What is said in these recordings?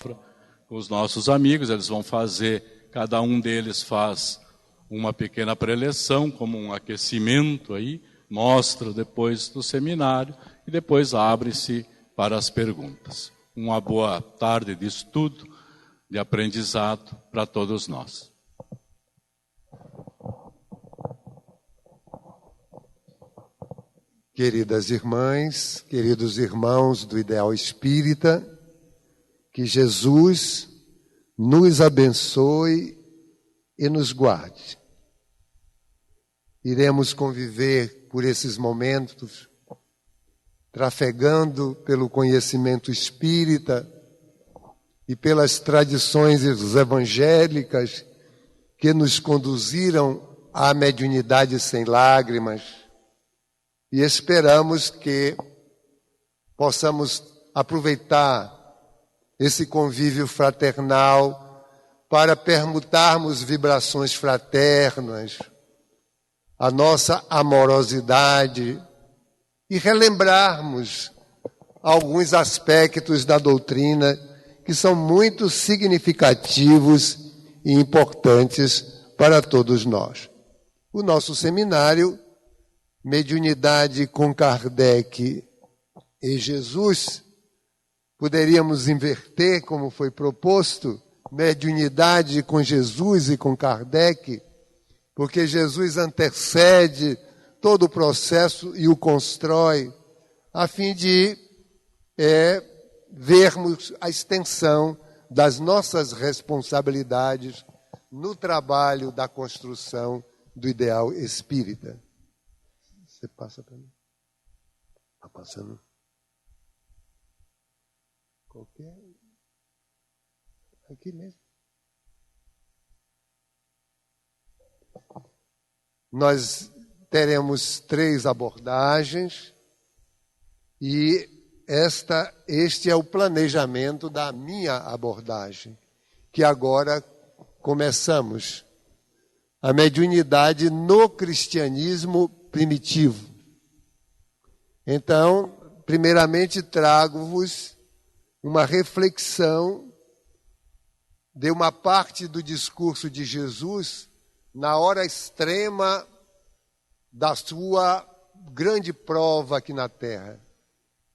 palavra com os nossos amigos. Eles vão fazer, cada um deles faz uma pequena preleção, como um aquecimento aí, mostra depois do seminário e depois abre-se para as perguntas. Uma boa tarde de estudo, de aprendizado para todos nós. Queridas irmãs, queridos irmãos do Ideal Espírita, que Jesus nos abençoe e nos guarde. Iremos conviver por esses momentos, trafegando pelo conhecimento espírita e pelas tradições evangélicas que nos conduziram à mediunidade sem lágrimas. E esperamos que possamos aproveitar esse convívio fraternal para permutarmos vibrações fraternas, a nossa amorosidade e relembrarmos alguns aspectos da doutrina que são muito significativos e importantes para todos nós. O nosso seminário Mediunidade com Kardec e Jesus, poderíamos inverter, como foi proposto, mediunidade com Jesus e com Kardec, porque Jesus antecede todo o processo e o constrói, a fim de vermos a extensão das nossas responsabilidades no trabalho da construção do ideal espírita. Você passa para mim? Está passando? Qualquer. Aqui mesmo. Nós teremos 3 abordagens e este é o planejamento da minha abordagem, que agora começamos. A mediunidade no cristianismo primitivo. Então, primeiramente trago-vos uma reflexão de uma parte do discurso de Jesus na hora extrema da sua grande prova aqui na Terra,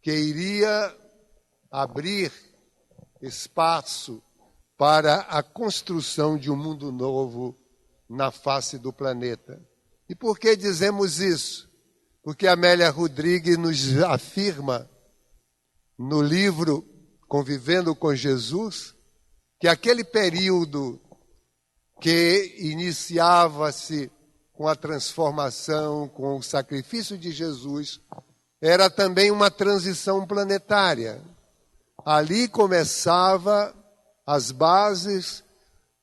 que iria abrir espaço para a construção de um mundo novo na face do planeta. E por que dizemos isso? Porque Amélia Rodrigues nos afirma no livro Convivendo com Jesus que aquele período que iniciava-se com a transformação, com o sacrifício de Jesus, era também uma transição planetária. Ali começava as bases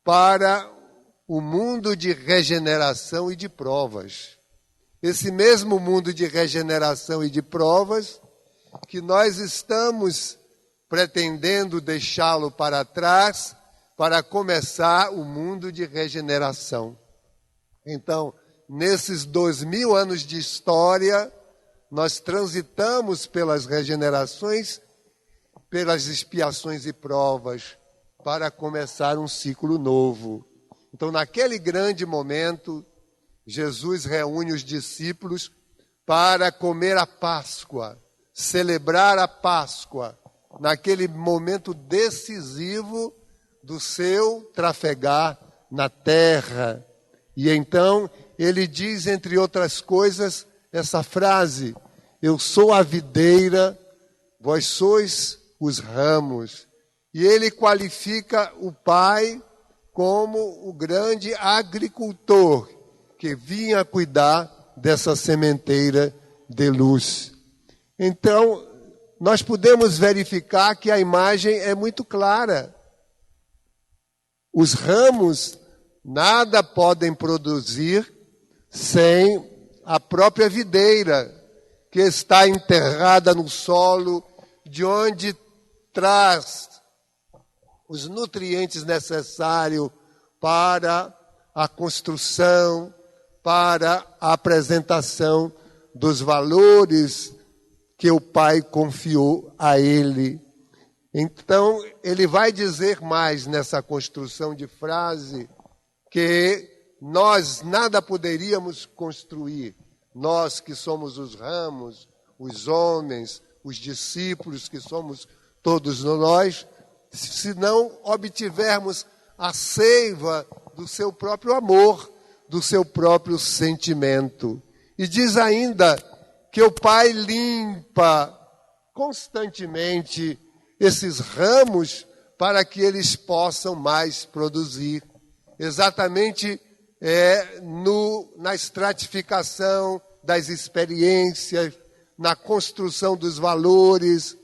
para o mundo de regeneração e de provas. Esse mesmo mundo de regeneração e de provas que nós estamos pretendendo deixá-lo para trás para começar o mundo de regeneração. Então, nesses 2000 anos de história, nós transitamos pelas regenerações, pelas expiações e provas, para começar um ciclo novo. Então, naquele grande momento, Jesus reúne os discípulos para comer a Páscoa, celebrar a Páscoa, naquele momento decisivo do seu trafegar na terra. E então, ele diz, entre outras coisas, essa frase: eu sou a videira, vós sois os ramos. E ele qualifica o Pai como o grande agricultor que vinha cuidar dessa sementeira de luz. Então, nós podemos verificar que a imagem é muito clara. Os ramos nada podem produzir sem a própria videira, que está enterrada no solo, de onde traz os nutrientes necessários para a construção, para a apresentação dos valores que o Pai confiou a ele. Então, ele vai dizer mais nessa construção de frase que nós nada poderíamos construir, nós que somos os ramos, os homens, os discípulos que somos todos nós, se não obtivermos a seiva do seu próprio amor, do seu próprio sentimento. E diz ainda que o Pai limpa constantemente esses ramos para que eles possam mais produzir. Exatamente na estratificação das experiências, na construção dos valores.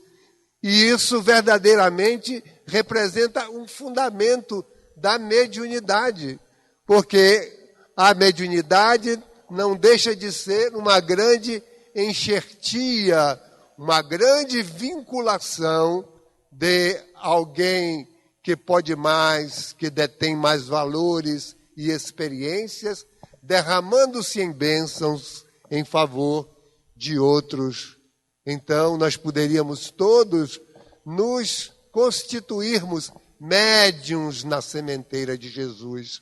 E isso verdadeiramente representa um fundamento da mediunidade, porque a mediunidade não deixa de ser uma grande enxertia, uma grande vinculação de alguém que pode mais, que detém mais valores e experiências, derramando-se em bênçãos em favor de outros. Então, nós poderíamos todos nos constituirmos médiuns na sementeira de Jesus.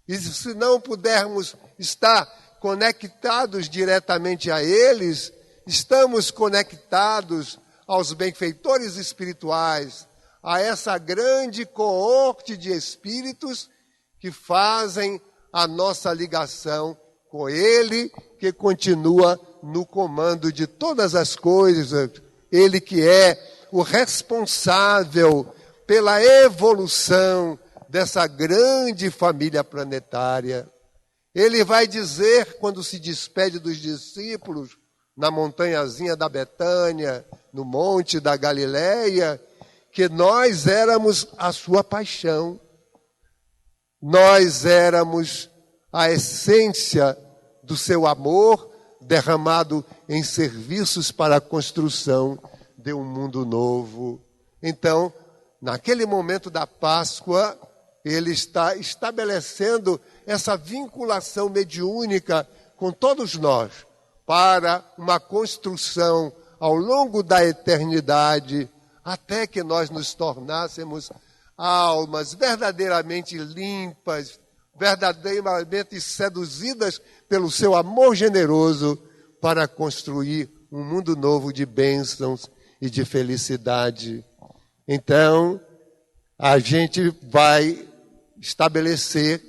E se não pudermos estar conectados diretamente a eles, estamos conectados aos benfeitores espirituais, a essa grande coorte de espíritos que fazem a nossa ligação com Ele, que continua no comando de todas as coisas, Ele que é o responsável pela evolução dessa grande família planetária. Ele vai dizer, quando se despede dos discípulos, na montanhazinha da Betânia, no monte da Galileia, que nós éramos a sua paixão. Nós éramos a essência do seu amor derramado em serviços para a construção de um mundo novo. Então, naquele momento da Páscoa, ele está estabelecendo essa vinculação mediúnica com todos nós para uma construção ao longo da eternidade, até que nós nos tornássemos almas verdadeiramente limpas, verdadeiramente seduzidas pelo seu amor generoso para construir um mundo novo de bênçãos e de felicidade. Então, a gente vai estabelecer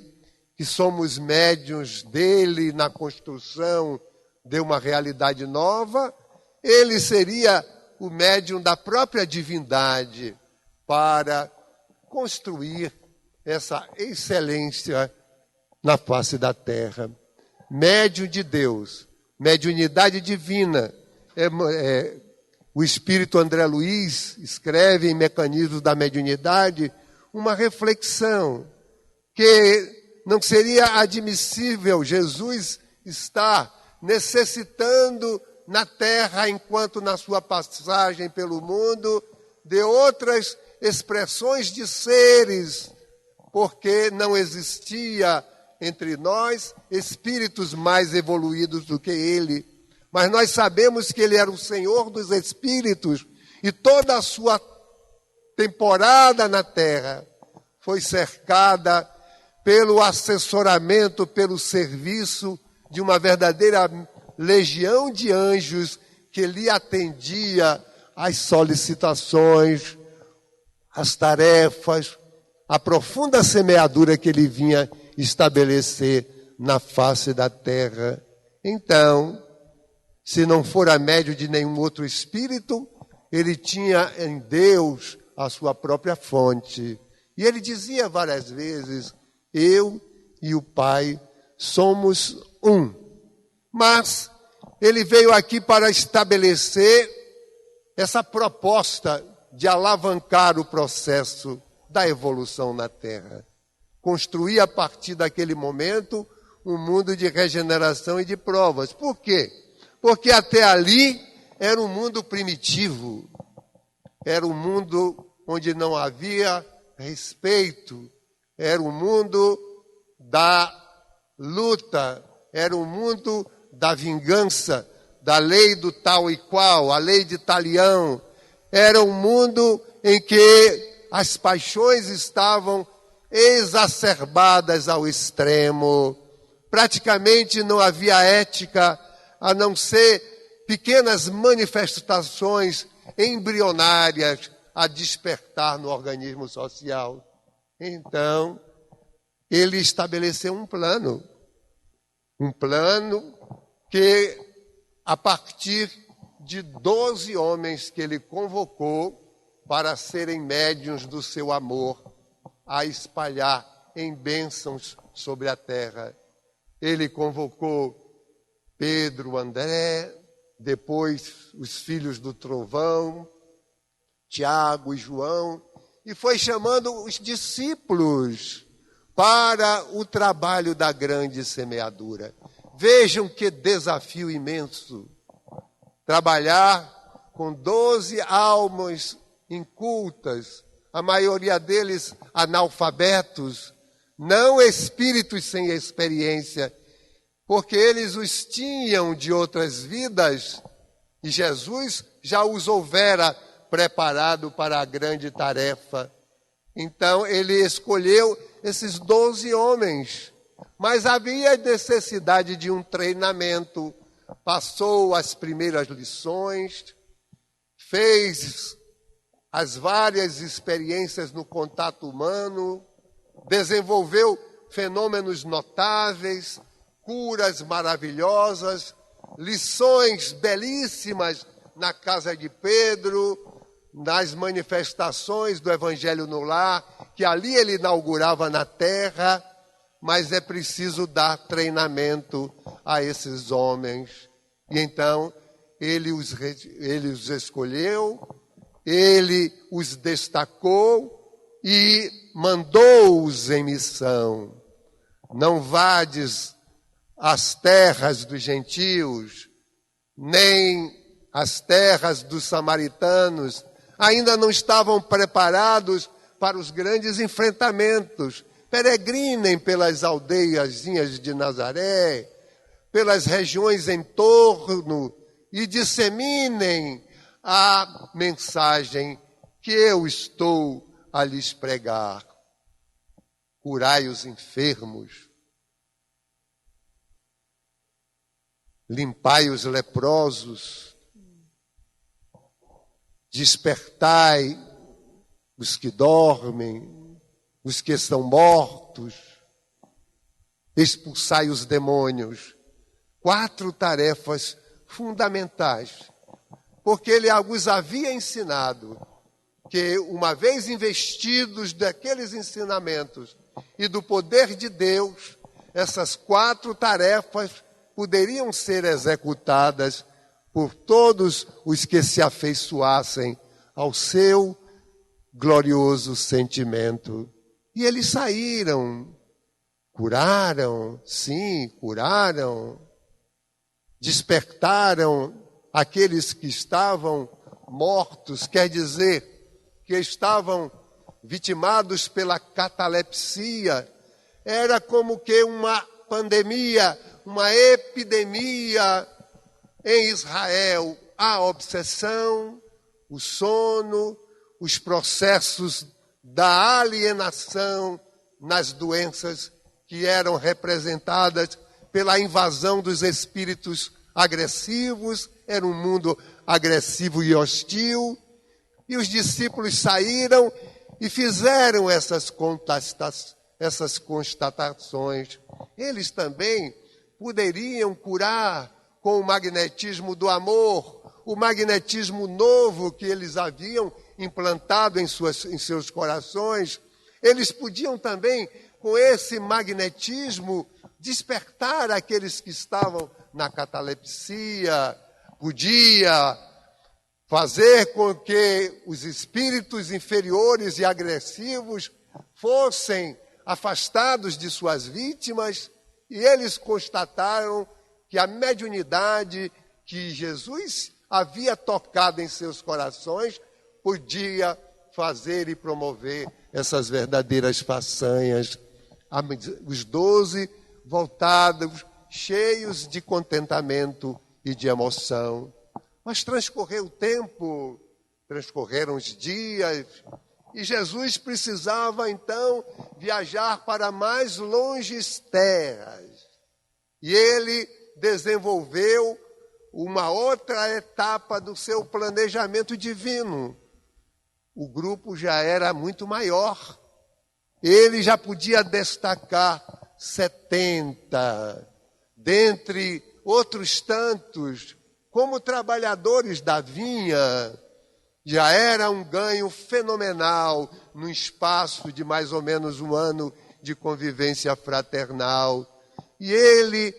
que somos médiuns dele na construção de uma realidade nova. Ele seria o médium da própria divindade para construir essa excelência na face da terra. Médium de Deus, mediunidade divina. O espírito André Luiz escreve em Mecanismos da Mediunidade uma reflexão que não seria admissível Jesus estar necessitando na terra, enquanto na sua passagem pelo mundo, de outras expressões de seres, porque não existia entre nós espíritos mais evoluídos do que ele. Mas nós sabemos que ele era o Senhor dos espíritos e toda a sua temporada na terra foi cercada pelo assessoramento, pelo serviço de uma verdadeira legião de anjos que lhe atendia às solicitações, às tarefas, à profunda semeadura que ele vinha estabelecer na face da terra. Então, se não fora médio de nenhum outro espírito, ele tinha em Deus a sua própria fonte. E ele dizia várias vezes: eu e o Pai somos um. Mas ele veio aqui para estabelecer essa proposta de alavancar o processo da evolução na Terra. Construir a partir daquele momento um mundo de regeneração e de provas. Por quê? Porque até ali era um mundo primitivo, era um mundo onde não havia respeito, era um mundo da luta, era um mundo da vingança, da lei do tal e qual, a lei de Talião. Era um mundo em que as paixões estavam exacerbadas ao extremo. Praticamente não havia ética, a não ser pequenas manifestações embrionárias a despertar no organismo social. Então, ele estabeleceu um plano que, a partir de 12 homens que ele convocou para serem médiuns do seu amor, a espalhar em bênçãos sobre a terra. Ele convocou Pedro, André, depois os filhos do trovão, Tiago e João, e foi chamando os discípulos para o trabalho da grande semeadura. Vejam que desafio imenso, trabalhar com 12 almas incultas, a maioria deles analfabetos, não espíritos sem experiência, porque eles os tinham de outras vidas e Jesus já os houvera preparado para a grande tarefa. Então ele escolheu esses 12 homens, mas havia necessidade de um treinamento. Passou as primeiras lições, fez as várias experiências no contato humano, desenvolveu fenômenos notáveis, curas maravilhosas, lições belíssimas na casa de Pedro, nas manifestações do Evangelho no lar, que ali ele inaugurava na terra, mas é preciso dar treinamento a esses homens. E então ele os escolheu, ele os destacou e mandou-os em missão. Não vades às terras dos gentios, nem às terras dos samaritanos. Ainda não estavam preparados para os grandes enfrentamentos. Peregrinem pelas aldeiazinhas de Nazaré, pelas regiões em torno e disseminem a mensagem que eu estou a lhes pregar. Curai os enfermos, limpai os leprosos, despertai os que dormem, os que estão mortos, expulsai os demônios. 4 tarefas fundamentais, porque ele os havia ensinado que, uma vez investidos daqueles ensinamentos e do poder de Deus, essas 4 tarefas poderiam ser executadas por todos os que se afeiçoassem ao seu glorioso sentimento. E eles saíram, curaram, despertaram aqueles que estavam mortos, quer dizer, que estavam vitimados pela catalepsia. Era como que uma pandemia, uma epidemia em Israel. A obsessão, o sono, os processos da alienação nas doenças que eram representadas pela invasão dos espíritos agressivos. Era um mundo agressivo e hostil. E os discípulos saíram e fizeram essas constatações. Eles também poderiam curar com o magnetismo do amor, o magnetismo novo que eles haviam implantado em seus corações. Eles podiam também, com esse magnetismo, despertar aqueles que estavam na catalepsia, podia fazer com que os espíritos inferiores e agressivos fossem afastados de suas vítimas, e eles constataram que a mediunidade que Jesus havia tocado em seus corações podia fazer e promover essas verdadeiras façanhas. Os 12 voltados, cheios de contentamento e de emoção. Mas transcorreu o tempo, Transcorreram os dias e Jesus precisava, então, viajar para mais longes terras. E ele desenvolveu uma outra etapa do seu planejamento divino. O grupo já era muito maior. Ele já podia destacar 70, dentre outros tantos, como trabalhadores da vinha. Já era um ganho fenomenal no espaço de mais ou menos um ano de convivência fraternal. E ele,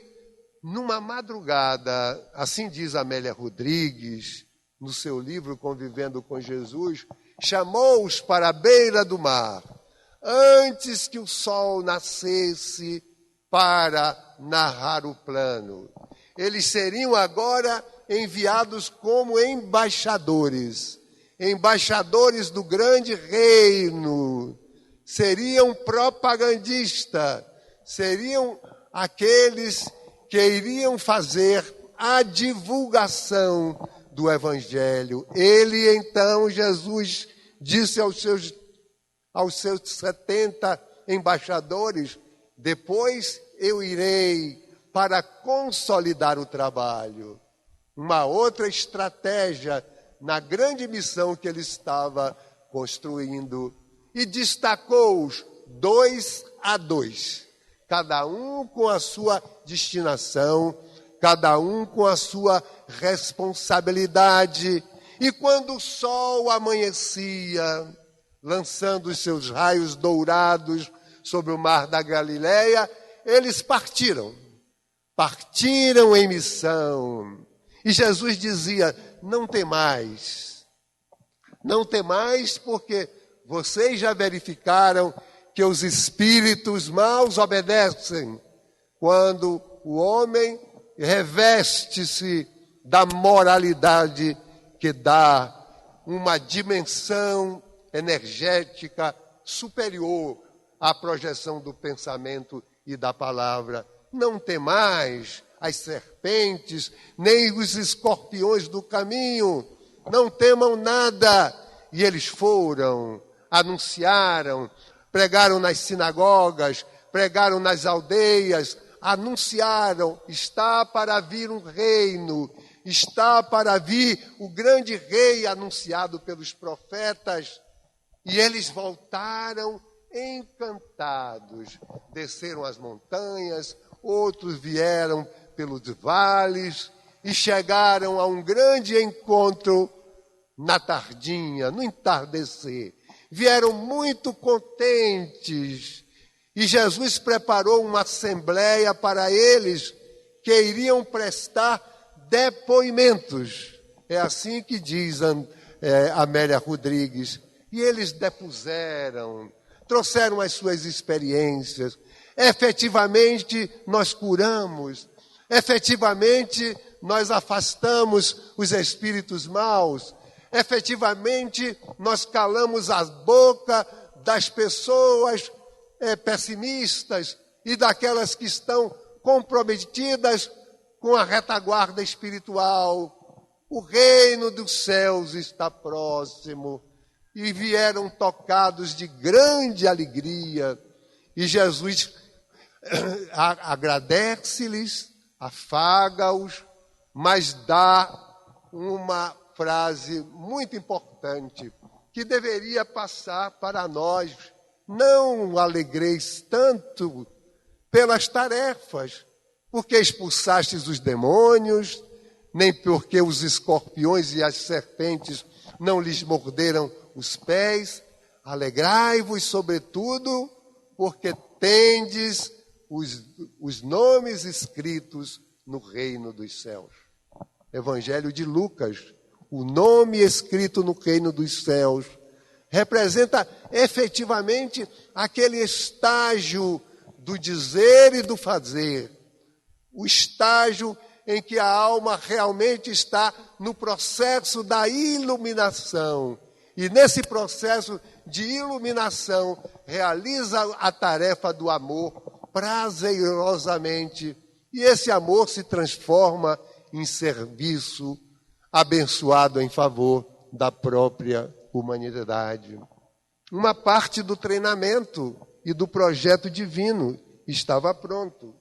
numa madrugada, assim diz Amélia Rodrigues, no seu livro Convivendo com Jesus, chamou-os para a beira do mar, antes que o sol nascesse, para narrar o plano. Eles seriam agora enviados como embaixadores do grande reino, seriam propagandistas, seriam aqueles que iriam fazer a divulgação do Evangelho. Ele, então, Jesus, disse aos seus 70 embaixadores: depois eu irei para consolidar o trabalho. Uma outra estratégia na grande missão que ele estava construindo. E destacou-os 2 a 2, cada um com a sua destinação, cada um com a sua responsabilidade. E quando o sol amanhecia, lançando os seus raios dourados sobre o mar da Galileia, eles partiram em missão. E Jesus dizia: não temais, porque vocês já verificaram que os espíritos maus obedecem quando o homem reveste-se da moralidade que dá uma dimensão energética superior à projeção do pensamento e da palavra. Não temais as serpentes, nem os escorpiões do caminho, não temam nada. E eles foram, anunciaram, pregaram nas sinagogas, pregaram nas aldeias, anunciaram: está para vir um reino, está para vir o grande rei anunciado pelos profetas. E eles voltaram encantados, desceram as montanhas, outros vieram pelos vales e chegaram a um grande encontro na tardinha, no entardecer. Vieram muito contentes e Jesus preparou uma assembleia para eles que iriam prestar depoimentos. É assim que diz Amélia Rodrigues. E eles depuseram, trouxeram as suas experiências. Efetivamente, nós curamos. Efetivamente, nós afastamos os espíritos maus. Efetivamente, nós calamos a boca das pessoas pessimistas e daquelas que estão comprometidas com a retaguarda espiritual. O reino dos céus está próximo. E vieram tocados de grande alegria. E Jesus agradece-lhes, afaga-os, mas dá uma frase muito importante que deveria passar para nós. Não alegreis tanto pelas tarefas, porque expulsastes os demônios, nem porque os escorpiões e as serpentes não lhes morderam os pés. Alegrai-vos, sobretudo, porque tendes os nomes escritos no reino dos céus. Evangelho de Lucas, o nome escrito no reino dos céus, representa efetivamente aquele estágio do dizer e do fazer, o estágio em que a alma realmente está no processo da iluminação. E nesse processo de iluminação realiza a tarefa do amor prazerosamente. E esse amor se transforma em serviço abençoado em favor da própria humanidade. Uma parte do treinamento e do projeto divino estava pronto.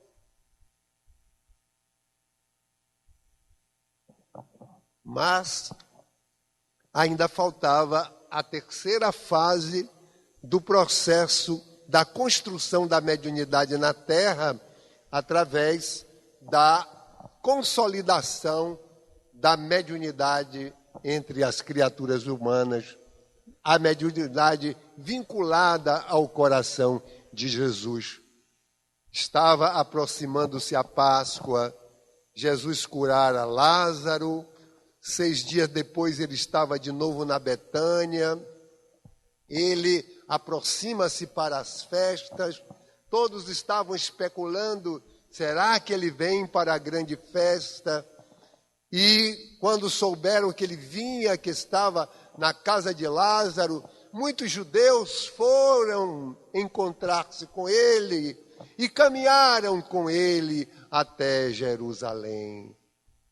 Mas ainda faltava a terceira fase do processo da construção da mediunidade na Terra através da consolidação da mediunidade entre as criaturas humanas, a mediunidade vinculada ao coração de Jesus. Estava aproximando-se a Páscoa, Jesus curara Lázaro, 6 dias depois ele estava de novo na Betânia, ele aproxima-se para as festas, todos estavam especulando, será que ele vem para a grande festa? E quando souberam que ele vinha, que estava na casa de Lázaro, muitos judeus foram encontrar-se com ele e caminharam com ele até Jerusalém.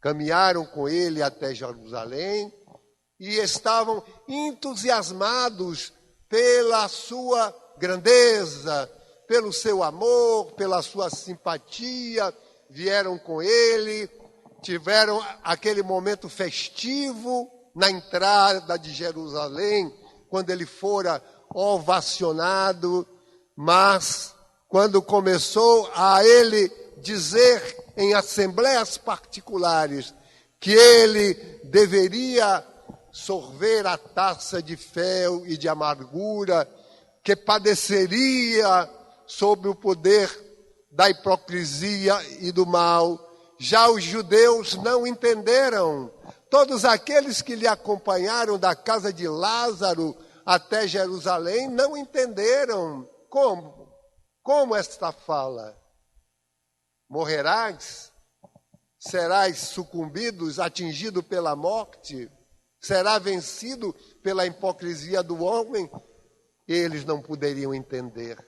Caminharam com ele até Jerusalém e estavam entusiasmados pela sua grandeza, pelo seu amor, pela sua simpatia, vieram com ele, tiveram aquele momento festivo na entrada de Jerusalém, quando ele fora ovacionado, mas quando começou a ele dizer em assembleias particulares que ele deveria sorver a taça de fel e de amargura, que padeceria sob o poder da hipocrisia e do mal, já os judeus não entenderam. Todos aqueles que lhe acompanharam da casa de Lázaro até Jerusalém não entenderam. Como esta fala? Morrerás? Serás sucumbidos, atingido pela morte? Será vencido pela hipocrisia do homem? Eles não poderiam entender.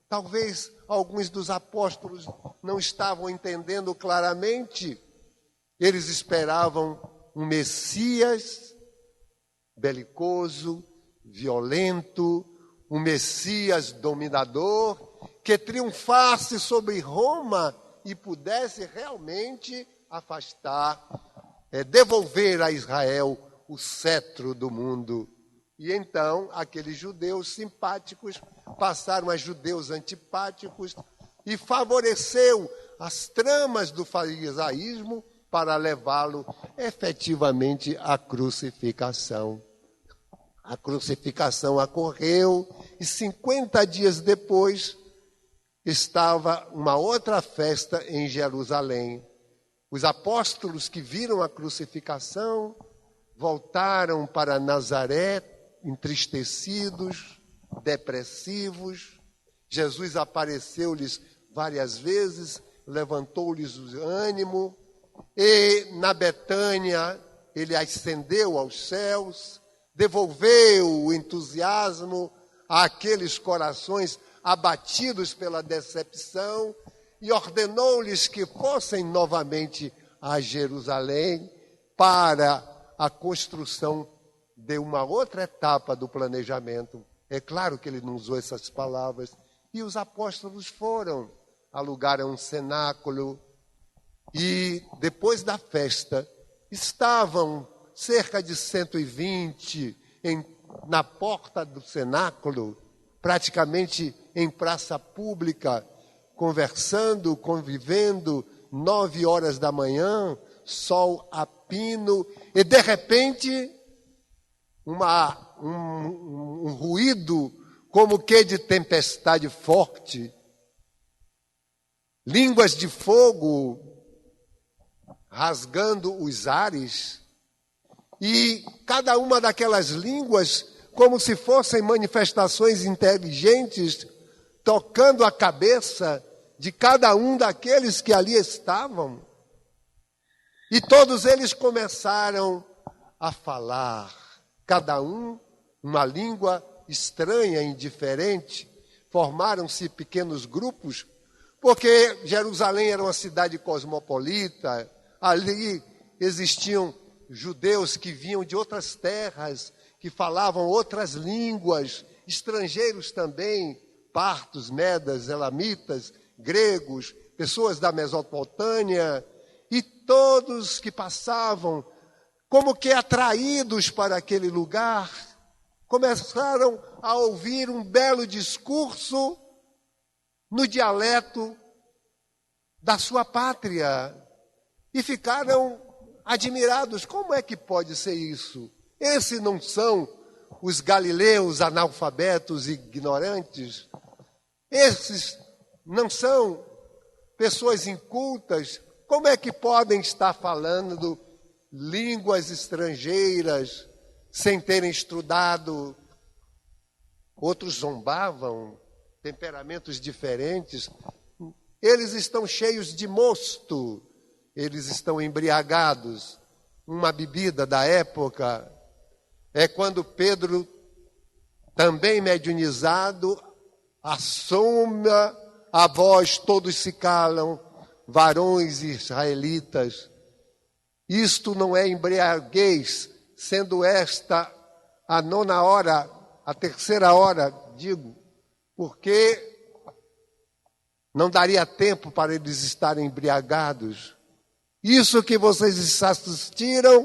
Talvez alguns dos apóstolos não estavam entendendo claramente. Eles esperavam um Messias belicoso, violento, um Messias dominador, que triunfasse sobre Roma e pudesse realmente afastar, devolver a Israel o cetro do mundo. E então, aqueles judeus simpáticos passaram a judeus antipáticos e favoreceu as tramas do farisaísmo para levá-lo efetivamente à crucificação. A crucificação ocorreu e 50 dias depois estava uma outra festa em Jerusalém. Os apóstolos que viram a crucificação voltaram para Nazaré entristecidos, depressivos. Jesus apareceu-lhes várias vezes, levantou-lhes o ânimo, e na Betânia ele ascendeu aos céus, devolveu o entusiasmo àqueles corações abatidos pela decepção e ordenou-lhes que fossem novamente a Jerusalém para a construção de uma outra etapa do planejamento. É claro que ele não usou essas palavras. E os apóstolos foram, alugaram um cenáculo e depois da festa estavam cerca de 120 na porta do cenáculo, praticamente em praça pública, conversando, convivendo, 9 horas da manhã, sol a pino, e de repente um ruído como que de tempestade forte, línguas de fogo rasgando os ares, e cada uma daquelas línguas, como se fossem manifestações inteligentes, tocando a cabeça de cada um daqueles que ali estavam. E todos eles começaram a falar, cada um uma língua estranha, indiferente. Formaram-se pequenos grupos, porque Jerusalém era uma cidade cosmopolita, ali existiam judeus que vinham de outras terras, que falavam outras línguas, estrangeiros também, partos, medas, elamitas, gregos, pessoas da Mesopotâmia, e todos que passavam, como que atraídos para aquele lugar, começaram a ouvir um belo discurso no dialeto da sua pátria e ficaram admirados. Como é que pode ser isso? Esses não são os galileus analfabetos e ignorantes? Esses não são pessoas incultas? Como é que podem estar falando línguas estrangeiras sem terem estudado? Outros zombavam, temperamentos diferentes. Eles estão cheios de mosto, eles estão embriagados. Uma bebida da época é quando Pedro, também mediunizado, assoma a voz, todos se calam, varões israelitas. Isto não é embriaguez, sendo esta a 9ª hora, a 3ª hora, digo, porque não daria tempo para eles estarem embriagados. Isso que vocês assistiram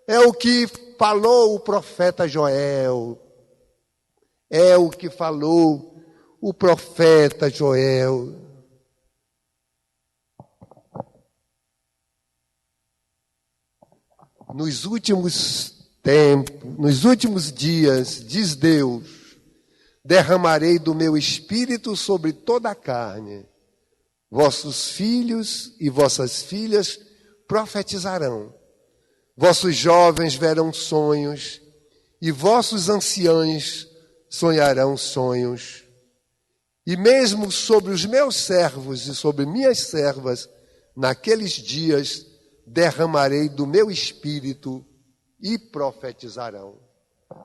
é o que falou o profeta Joel. É o que falou o profeta Joel. Nos últimos tempos, nos últimos dias, diz Deus, derramarei do meu espírito sobre toda a carne. Vossos filhos e vossas filhas profetizarão. Vossos jovens verão sonhos e vossos anciãos sonharão sonhos. E mesmo sobre os meus servos e sobre minhas servas, naqueles dias, derramarei do meu espírito e profetizarão.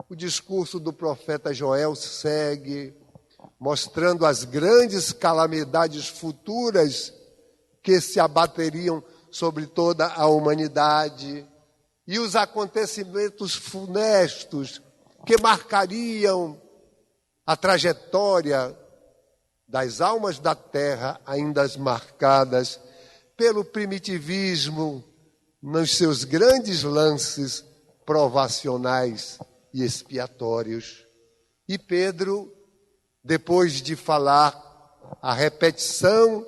O discurso do profeta Joel segue, mostrando as grandes calamidades futuras que se abateriam sobre toda a humanidade e os acontecimentos funestos que marcariam a trajetória das almas da terra, ainda marcadas pelo primitivismo nos seus grandes lances provacionais e expiatórios. E Pedro, depois de falar a repetição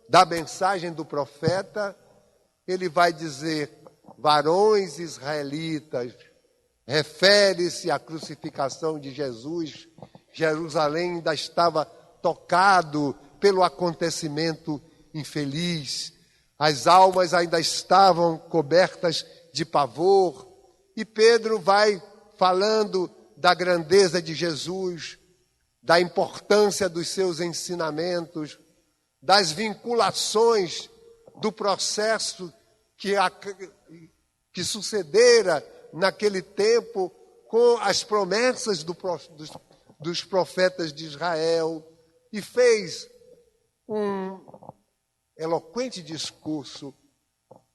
da mensagem do profeta, ele vai dizer: varões israelitas, refere-se à crucificação de Jesus. Jerusalém ainda estava tocado pelo acontecimento infeliz. As almas ainda estavam cobertas de pavor. E Pedro vai falando da grandeza de Jesus, da importância dos seus ensinamentos, das vinculações do processo que sucedera naquele tempo com as promessas dos profetas de Israel, e fez um eloquente discurso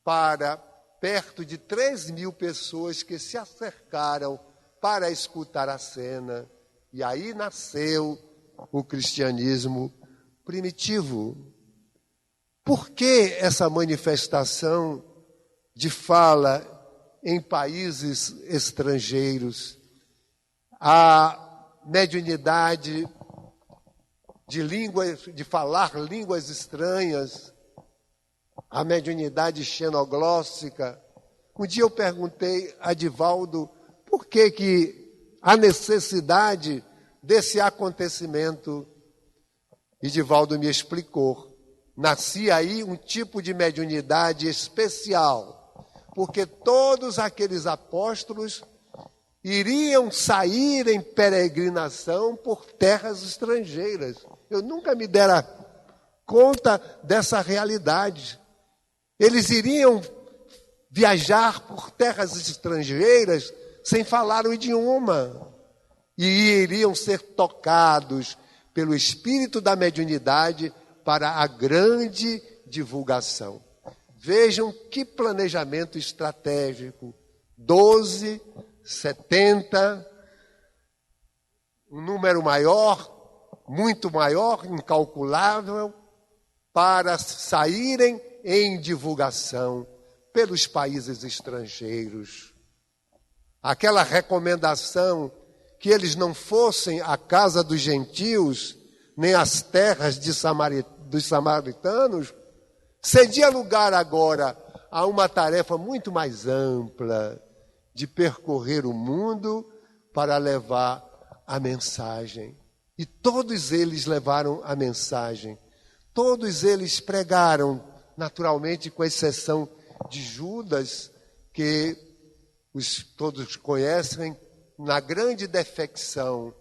para perto de 3.000 pessoas que se acercaram para escutar a cena. E aí nasceu o cristianismo primitivo. Por que essa manifestação de fala em países estrangeiros? A mediunidade de falar línguas estranhas, a mediunidade xenoglóssica. Um dia eu perguntei a Divaldo por que a necessidade desse acontecimento. E Divaldo me explicou. Nascia aí um tipo de mediunidade especial, porque todos aqueles apóstolos iriam sair em peregrinação por terras estrangeiras. Eu nunca me dera conta dessa realidade. Eles iriam viajar por terras estrangeiras sem falar o idioma e iriam ser tocados pelo espírito da mediunidade para a grande divulgação. Vejam que planejamento estratégico 12, 70, um número maior, muito maior, incalculável, para saírem em divulgação pelos países estrangeiros. Aquela recomendação que eles não fossem à casa dos gentios, nem às terras dos samaritanos, cedia lugar agora a uma tarefa muito mais ampla de percorrer o mundo para levar a mensagem. E todos eles levaram a mensagem. Todos eles pregaram, naturalmente, com exceção de Judas, que todos conhecem, na grande defecção,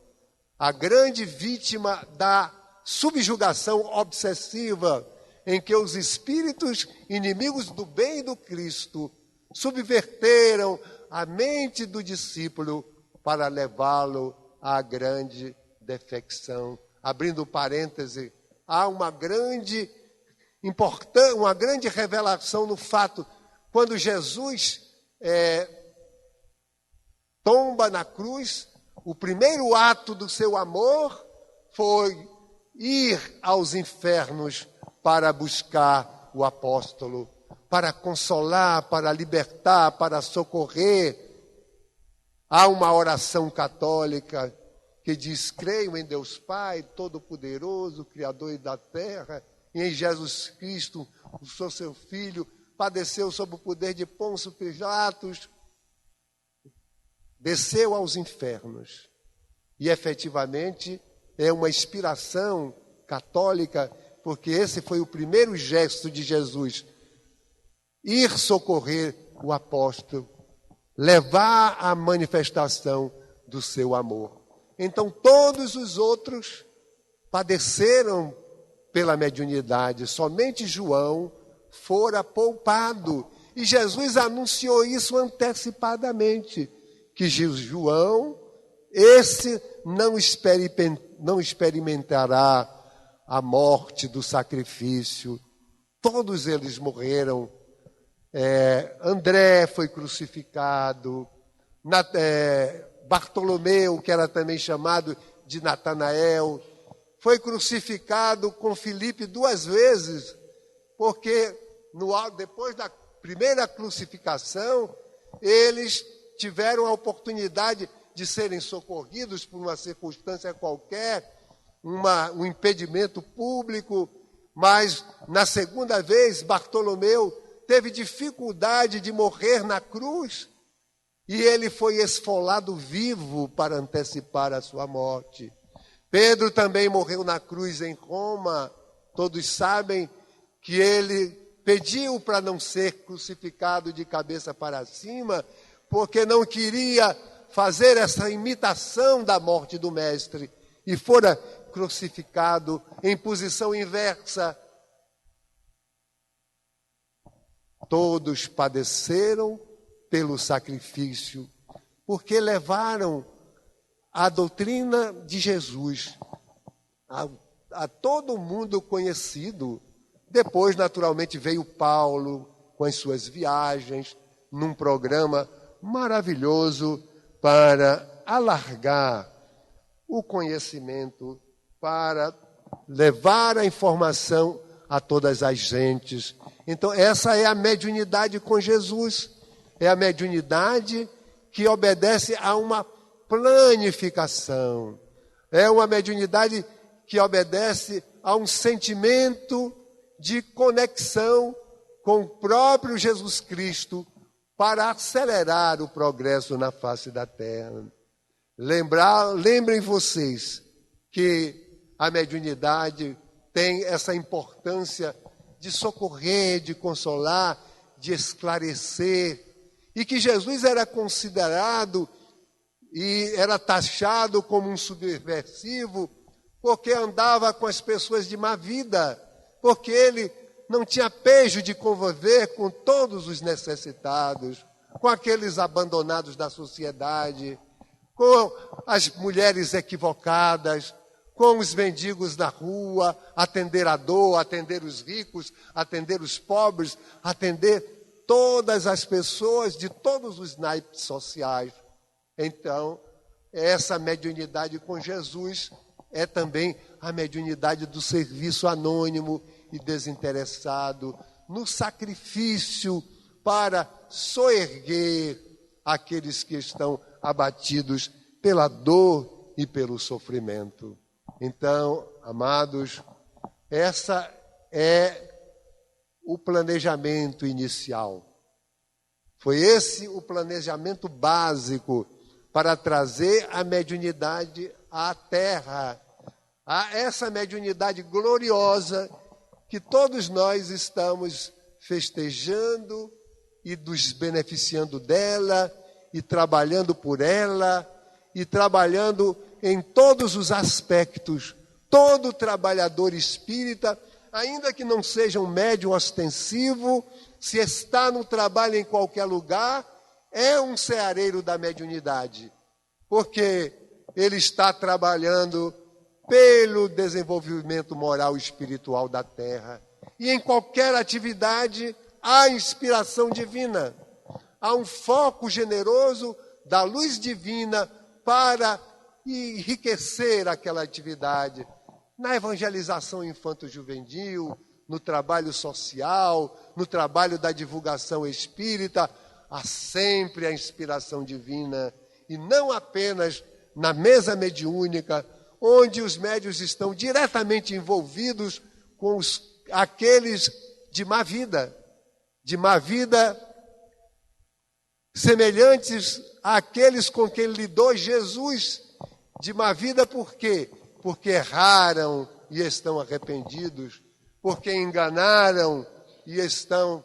a grande vítima da subjugação obsessiva, em que os espíritos inimigos do bem e do Cristo subverteram a mente do discípulo para levá-lo à grande defecção. Abrindo parêntese, há uma grande revelação no fato, quando Jesus tomba na cruz, o primeiro ato do seu amor foi ir aos infernos para buscar o apóstolo, para consolar, para libertar, para socorrer. Há uma oração católica que diz: creio em Deus Pai, Todo-Poderoso, Criador da terra, e em Jesus Cristo, o seu Filho, padeceu sob o poder de Pôncio Pilatos, desceu aos infernos. E, efetivamente, é uma inspiração católica, porque esse foi o primeiro gesto de Jesus: ir socorrer o apóstolo, levar a manifestação do seu amor. Então, todos os outros padeceram pela mediunidade, somente João fora poupado. E Jesus anunciou isso antecipadamente, que João, esse não experimentará a morte do sacrifício. Todos eles morreram. André foi crucificado, Bartolomeu, que era também chamado de Natanael, foi crucificado com Filipe 2 vezes, porque depois da primeira crucificação, eles tiveram a oportunidade de serem socorridos por uma circunstância qualquer, um impedimento público, mas na segunda vez Bartolomeu teve dificuldade de morrer na cruz e ele foi esfolado vivo para antecipar a sua morte. Pedro também morreu na cruz em Roma. Todos sabem que ele pediu para não ser crucificado de cabeça para cima, porque não queria fazer essa imitação da morte do Mestre, e fora crucificado em posição inversa. Todos padeceram pelo sacrifício, porque levaram a doutrina de Jesus a todo mundo conhecido. Depois, naturalmente, veio Paulo com as suas viagens, num programa maravilhoso para alargar o conhecimento, para levar a informação a todas as gentes. Então, essa é a mediunidade com Jesus. É a mediunidade que obedece a uma planificação. É uma mediunidade que obedece a um sentimento de conexão com o próprio Jesus Cristo para acelerar o progresso na face da terra. Lembrem vocês que a mediunidade tem essa importância de socorrer, de consolar, de esclarecer, e que Jesus era considerado e era taxado como um subversivo porque andava com as pessoas de má vida, porque ele não tinha pejo de conviver com todos os necessitados, com aqueles abandonados da sociedade, com as mulheres equivocadas, com os mendigos na rua, atender a dor, atender os ricos, atender os pobres, atender todas as pessoas, de todos os naipes sociais. Então, essa mediunidade com Jesus é também a mediunidade do serviço anônimo e desinteressado, no sacrifício para soerguer aqueles que estão abatidos pela dor e pelo sofrimento. Então, amados, essa é o planejamento inicial. Foi esse o planejamento básico para trazer a mediunidade à Terra, a essa mediunidade gloriosa que todos nós estamos festejando e nos beneficiando dela, e trabalhando por ela, e trabalhando em todos os aspectos. Todo trabalhador espírita, ainda que não seja um médium ostensivo, se está no trabalho em qualquer lugar, é um ceareiro da mediunidade, porque ele está trabalhando pelo desenvolvimento moral e espiritual da Terra. E em qualquer atividade há inspiração divina, há um foco generoso da luz divina para enriquecer aquela atividade, na evangelização infanto-juvenil, no trabalho social, no trabalho da divulgação espírita, há sempre a inspiração divina, e não apenas na mesa mediúnica, onde os médiuns estão diretamente envolvidos com aqueles de má vida semelhantes àqueles com quem lidou Jesus, de má vida por quê? Porque erraram e estão arrependidos, porque enganaram e estão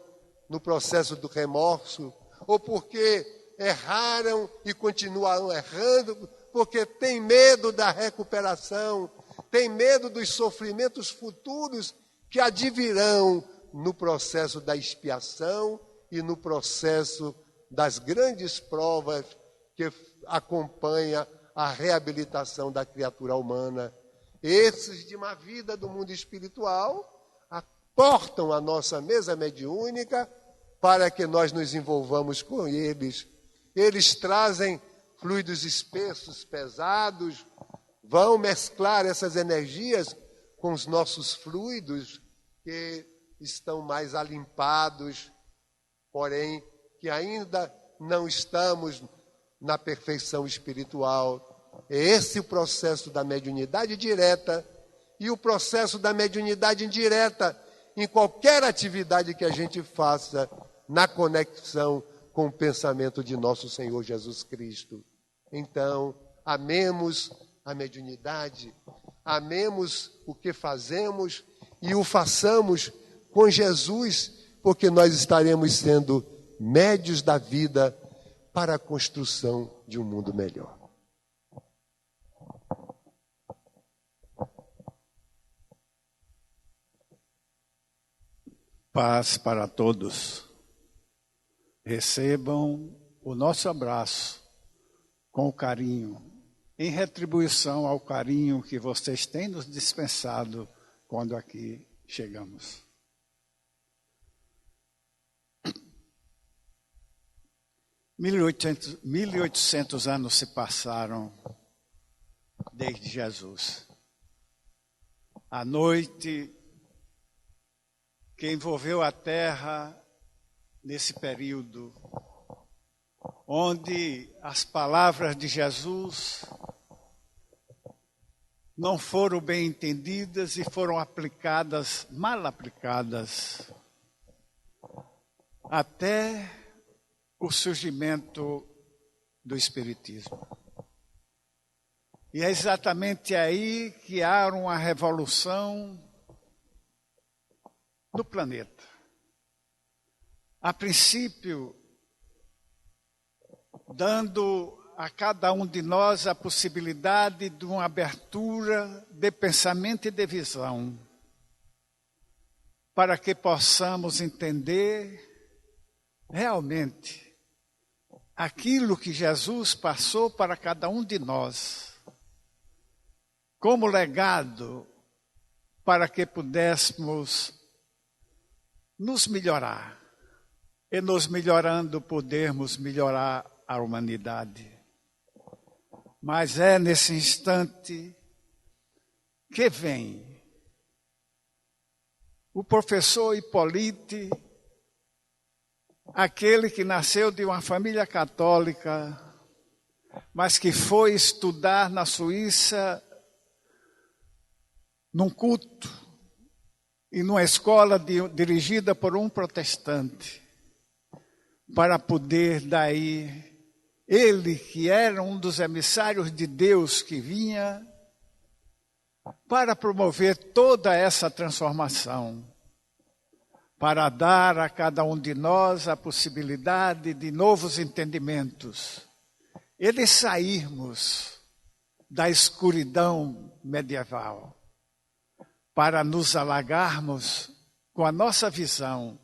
no processo do remorso, ou porque erraram e continuam errando, porque têm medo da recuperação, têm medo dos sofrimentos futuros que advirão no processo da expiação e no processo das grandes provas que acompanha a reabilitação da criatura humana. Esses de má vida do mundo espiritual aportam a nossa mesa mediúnica para que nós nos envolvamos com eles. Eles trazem fluidos espessos, pesados, vão mesclar essas energias com os nossos fluidos que estão mais alimpados, porém que ainda não estamos na perfeição espiritual. É esse o processo da mediunidade direta e o processo da mediunidade indireta em qualquer atividade que a gente faça na conexão com o pensamento de nosso Senhor Jesus Cristo. Então, amemos a mediunidade, amemos o que fazemos e o façamos com Jesus, porque nós estaremos sendo médios da vida para a construção de um mundo melhor. Paz para todos. Recebam o nosso abraço com carinho, em retribuição ao carinho que vocês têm nos dispensado quando aqui chegamos. 1800 anos se passaram desde Jesus. A noite que envolveu a terra nesse período, onde as palavras de Jesus não foram bem entendidas e foram aplicadas, mal aplicadas, até o surgimento do Espiritismo. E é exatamente aí que há uma revolução no planeta. A princípio, dando a cada um de nós a possibilidade de uma abertura de pensamento e de visão, para que possamos entender realmente aquilo que Jesus passou para cada um de nós, como legado para que pudéssemos nos melhorar, e nos melhorando podermos melhorar a humanidade. Mas é nesse instante que vem o professor Hipólite, aquele que nasceu de uma família católica, mas que foi estudar na Suíça, num culto e numa escola dirigida por um protestante, para poder daí, ele que era um dos emissários de Deus que vinha, para promover toda essa transformação, para dar a cada um de nós a possibilidade de novos entendimentos, e de sairmos da escuridão medieval, para nos alagarmos com a nossa visão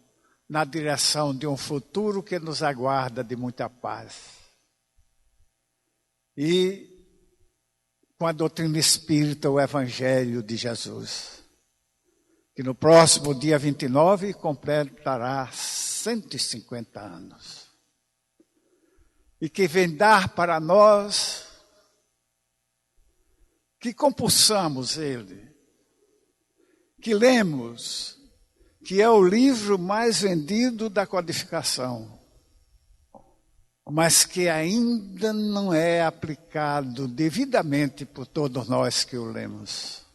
na direção de um futuro que nos aguarda de muita paz. E com a doutrina espírita, o Evangelho de Jesus, que no próximo dia 29 completará 150 anos. E que vem dar para nós que compulsamos ele, que lemos, que é o livro mais vendido da codificação, mas que ainda não é aplicado devidamente por todos nós que o lemos.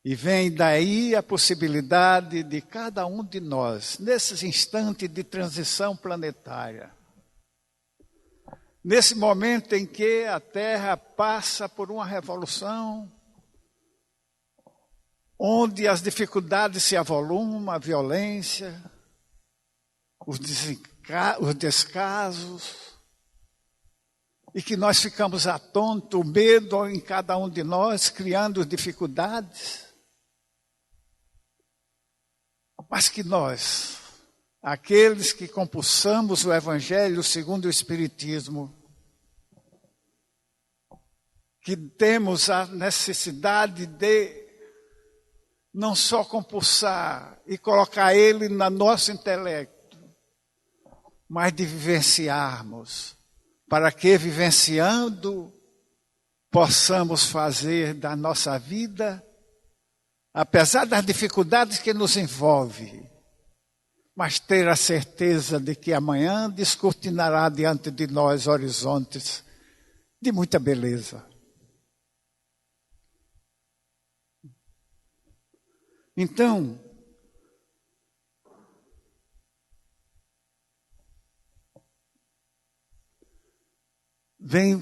E vem daí a possibilidade de cada um de nós, nesses instantes de transição planetária, nesse momento em que a Terra passa por uma revolução, onde as dificuldades se avolumam, a violência, os descasos, e que nós ficamos atontos, o medo em cada um de nós, criando dificuldades. Mas que nós, aqueles que compulsamos o Evangelho segundo o Espiritismo, que temos a necessidade de não só compulsar e colocar ele no nosso intelecto, mas de vivenciarmos, para que vivenciando possamos fazer da nossa vida, apesar das dificuldades que nos envolve, mas ter a certeza de que amanhã descortinará diante de nós horizontes de muita beleza. Então, vem,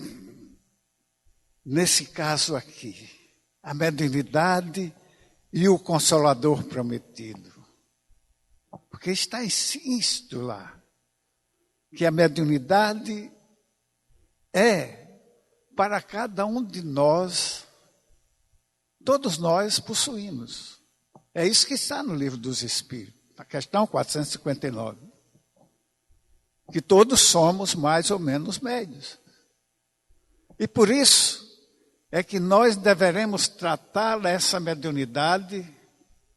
nesse caso aqui, a mediunidade e o Consolador prometido. Porque está explícito lá, que a mediunidade é para cada um de nós, todos nós possuímos. É isso que está no Livro dos Espíritos, na questão 459. Que todos somos mais ou menos médios. E por isso é que nós deveremos tratar essa mediunidade,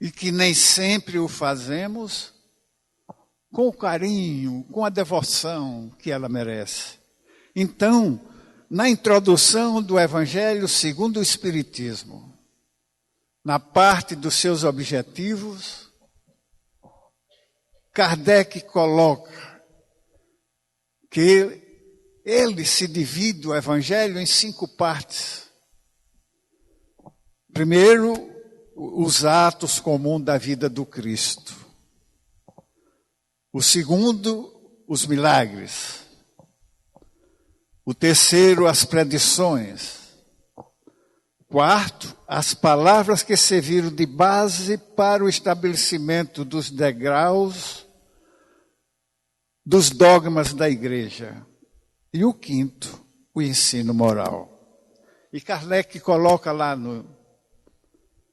e que nem sempre o fazemos, com o carinho, com a devoção que ela merece. Então, na introdução do Evangelho segundo o Espiritismo, na parte dos seus objetivos, Kardec coloca que ele se divide o Evangelho em 5 partes. Primeiro, os atos comuns da vida do Cristo. O segundo, os milagres. O terceiro, as predições. Quarto, as palavras que serviram de base para o estabelecimento dos degraus dos dogmas da igreja. E o quinto, o ensino moral. E Kardec coloca lá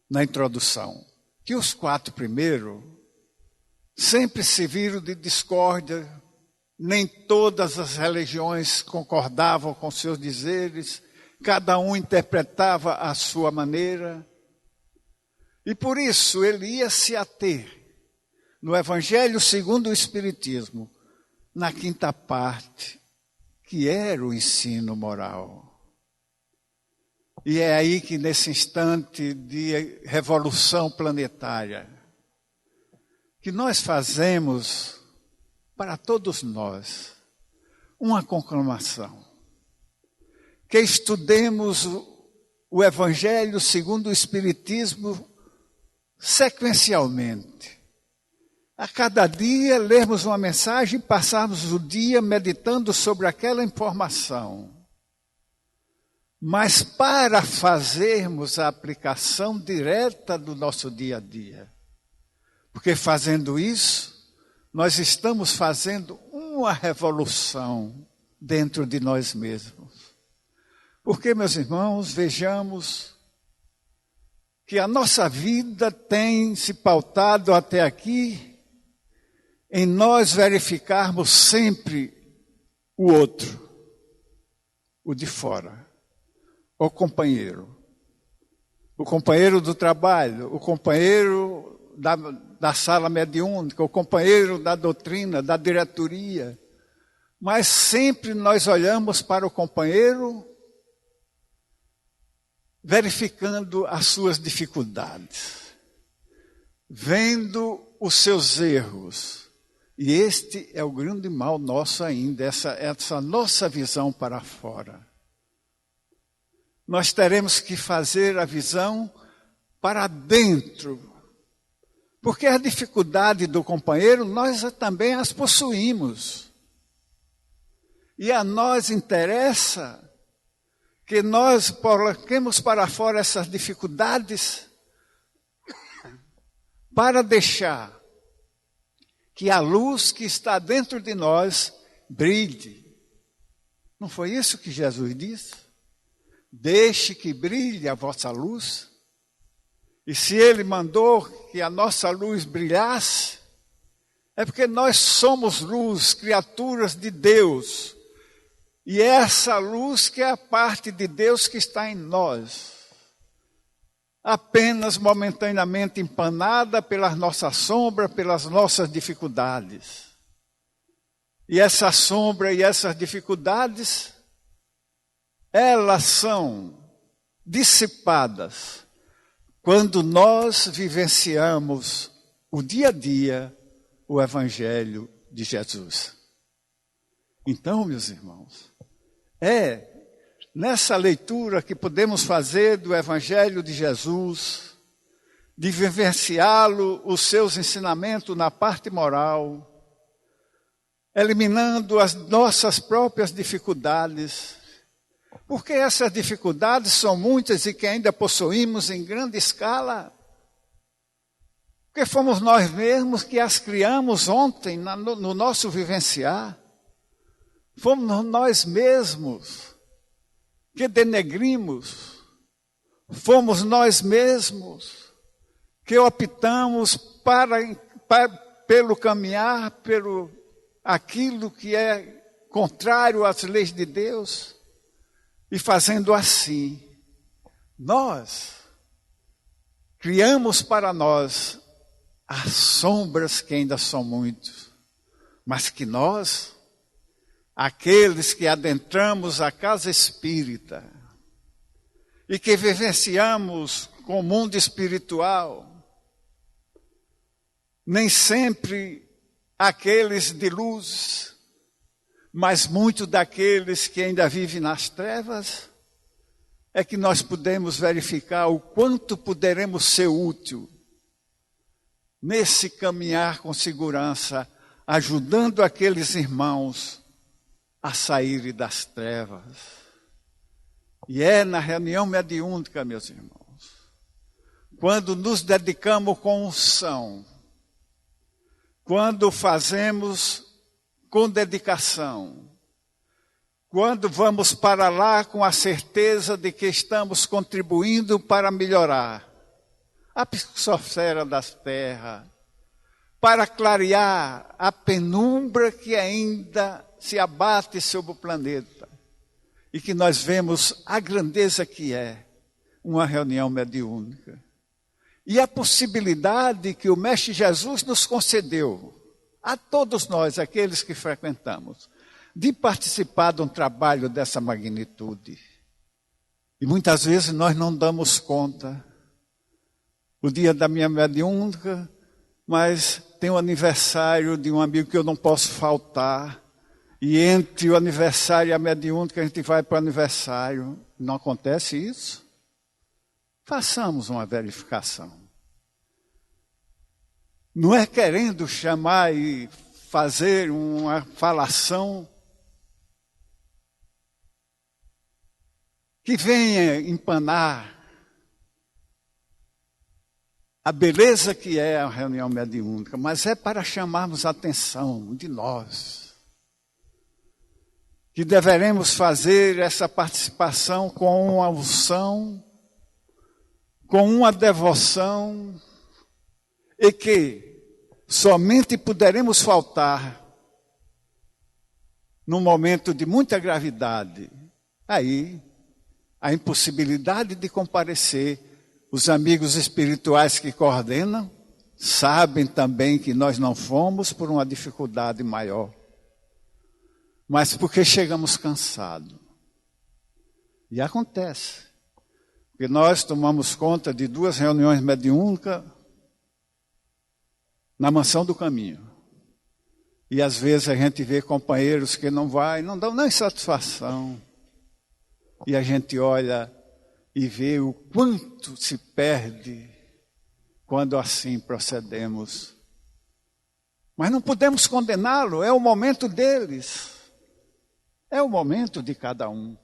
na introdução que os 4 primeiros sempre serviram de discórdia, nem todas as religiões concordavam com seus dizeres, cada um interpretava à sua maneira, e por isso ele ia se ater no Evangelho segundo o Espiritismo, na quinta parte, que era o ensino moral. E é aí que, nesse instante de revolução planetária, que nós fazemos para todos nós uma conclamação. Que estudemos o Evangelho segundo o Espiritismo sequencialmente. A cada dia lermos uma mensagem e passarmos o dia meditando sobre aquela informação. Mas para fazermos a aplicação direta do nosso dia a dia. Porque fazendo isso, nós estamos fazendo uma revolução dentro de nós mesmos. Porque, meus irmãos, vejamos que a nossa vida tem se pautado até aqui em nós verificarmos sempre o outro, o de fora, o companheiro do trabalho, o companheiro da sala mediúnica, o companheiro da doutrina, da diretoria. Mas sempre nós olhamos para o companheiro verificando as suas dificuldades, vendo os seus erros. E este é o grande mal nosso ainda, essa nossa visão para fora. Nós teremos que fazer a visão para dentro. Porque a dificuldade do companheiro, nós também as possuímos. E a nós interessa que nós coloquemos para fora essas dificuldades para deixar que a luz que está dentro de nós brilhe. Não foi isso que Jesus disse? Deixe que brilhe a vossa luz. E se Ele mandou que a nossa luz brilhasse, é porque nós somos luz, criaturas de Deus. E é essa luz que é a parte de Deus que está em nós. Apenas momentaneamente empanada pela nossa sombra, pelas nossas dificuldades. E essa sombra e essas dificuldades, elas são dissipadas quando nós vivenciamos o dia a dia o Evangelho de Jesus. Então, meus irmãos, é nessa leitura que podemos fazer do Evangelho de Jesus, de vivenciá-lo, os seus ensinamentos na parte moral, eliminando as nossas próprias dificuldades, porque essas dificuldades são muitas e que ainda possuímos em grande escala, porque fomos nós mesmos que as criamos ontem no nosso vivenciar, fomos nós mesmos que denegrimos, fomos nós mesmos que optamos pelo caminhar, pelo aquilo que é contrário às leis de Deus, e fazendo assim, nós criamos para nós as sombras que ainda são muitos, mas que nós, aqueles que adentramos a casa espírita e que vivenciamos com o mundo espiritual, nem sempre aqueles de luz, mas muitos daqueles que ainda vivem nas trevas, é que nós podemos verificar o quanto poderemos ser útil nesse caminhar com segurança, ajudando aqueles irmãos a saírem das trevas. E é na reunião mediúnica, meus irmãos, quando nos dedicamos com unção, quando fazemos com dedicação, quando vamos para lá com a certeza de que estamos contribuindo para melhorar a psicosfera das terras, para clarear a penumbra que ainda se abate sobre o planeta, e que nós vemos a grandeza que é uma reunião mediúnica. e a possibilidade que o Mestre Jesus nos concedeu, a todos nós, aqueles que frequentamos, de participar de um trabalho dessa magnitude. E muitas vezes nós não damos conta. O dia da minha mediúnica, mas tem o aniversário de um amigo que eu não posso faltar. E entre o aniversário e a mediúnica, a gente vai para o aniversário. Não acontece isso? Façamos uma verificação. Não é querendo chamar e fazer uma falação que venha empanar a beleza que é a reunião mediúnica, mas é para chamarmos a atenção de nós, que deveremos fazer essa participação com uma unção, com uma devoção, e que somente poderemos faltar num momento de muita gravidade. Aí, a impossibilidade de comparecer. Os amigos espirituais que coordenam sabem também que nós não fomos por uma dificuldade maior, mas porque chegamos cansados. E acontece. Porque nós tomamos conta de 2 reuniões mediúnicas na Mansão do Caminho. E às vezes a gente vê companheiros que não dão nem satisfação. E a gente olha e vê o quanto se perde quando assim procedemos. Mas não podemos condená-lo, é o momento deles. É o momento de cada um.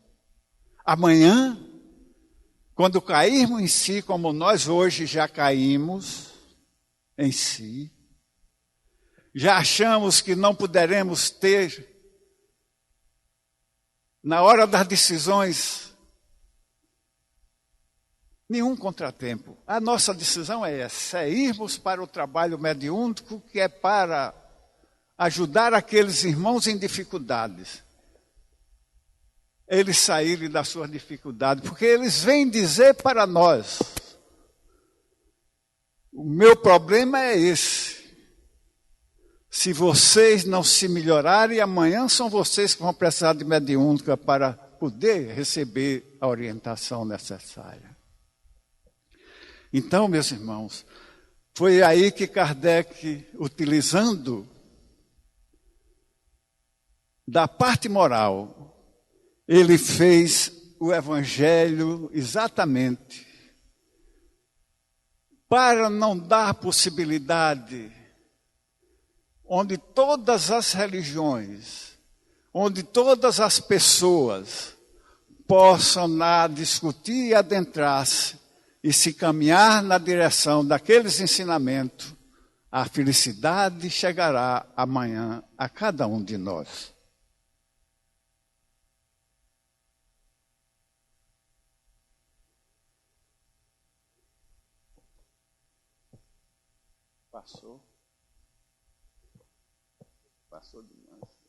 Amanhã, quando cairmos em si, como nós hoje já caímos em si, já achamos que não poderemos ter, na hora das decisões, nenhum contratempo. A nossa decisão é essa, é irmos para o trabalho mediúnico, que é para ajudar aqueles irmãos em dificuldades. Eles saírem das suas dificuldades, porque eles vêm dizer para nós, o meu problema é esse. Se vocês não se melhorarem, amanhã são vocês que vão precisar de mediúnica para poder receber a orientação necessária. Então, meus irmãos, foi aí que Kardec, utilizando da parte moral, ele fez o Evangelho exatamente para não dar possibilidade onde todas as religiões, onde todas as pessoas possam lá discutir e adentrar-se e se caminhar na direção daqueles ensinamentos, a felicidade chegará amanhã a cada um de nós. Passou demais.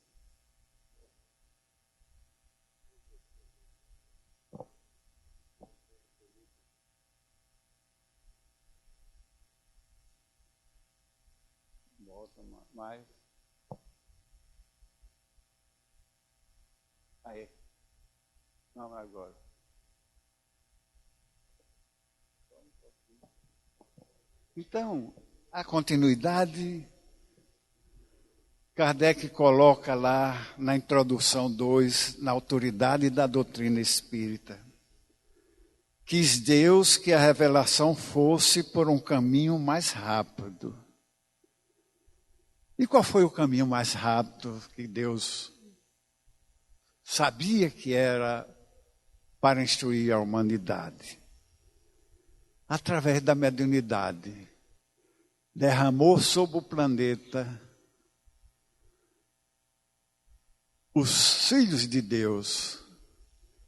Volta mais. Aí. Não, agora. Então, a continuidade, Kardec coloca lá na introdução 2, na autoridade da doutrina espírita. Quis Deus que a revelação fosse por um caminho mais rápido. E qual foi o caminho mais rápido que Deus sabia que era para instruir a humanidade? Através da mediunidade, derramou sobre o planeta os filhos de Deus,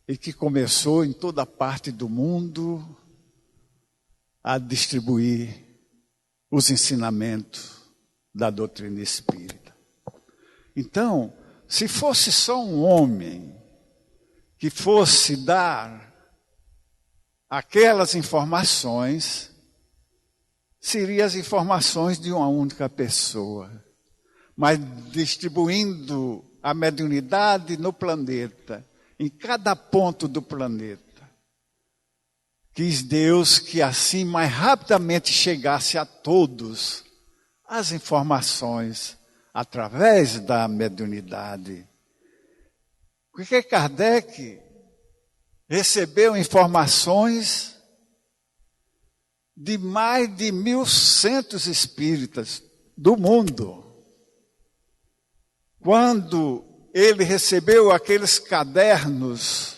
e que começou em toda parte do mundo a distribuir os ensinamentos da doutrina espírita. Então, se fosse só um homem que fosse dar aquelas informações, seriam as informações de uma única pessoa, mas distribuindo a mediunidade no planeta, em cada ponto do planeta. Quis Deus que assim mais rapidamente chegasse a todos as informações através da mediunidade. Porque Kardec recebeu informações de mais de 1.100 espíritas do mundo. Quando ele recebeu aqueles cadernos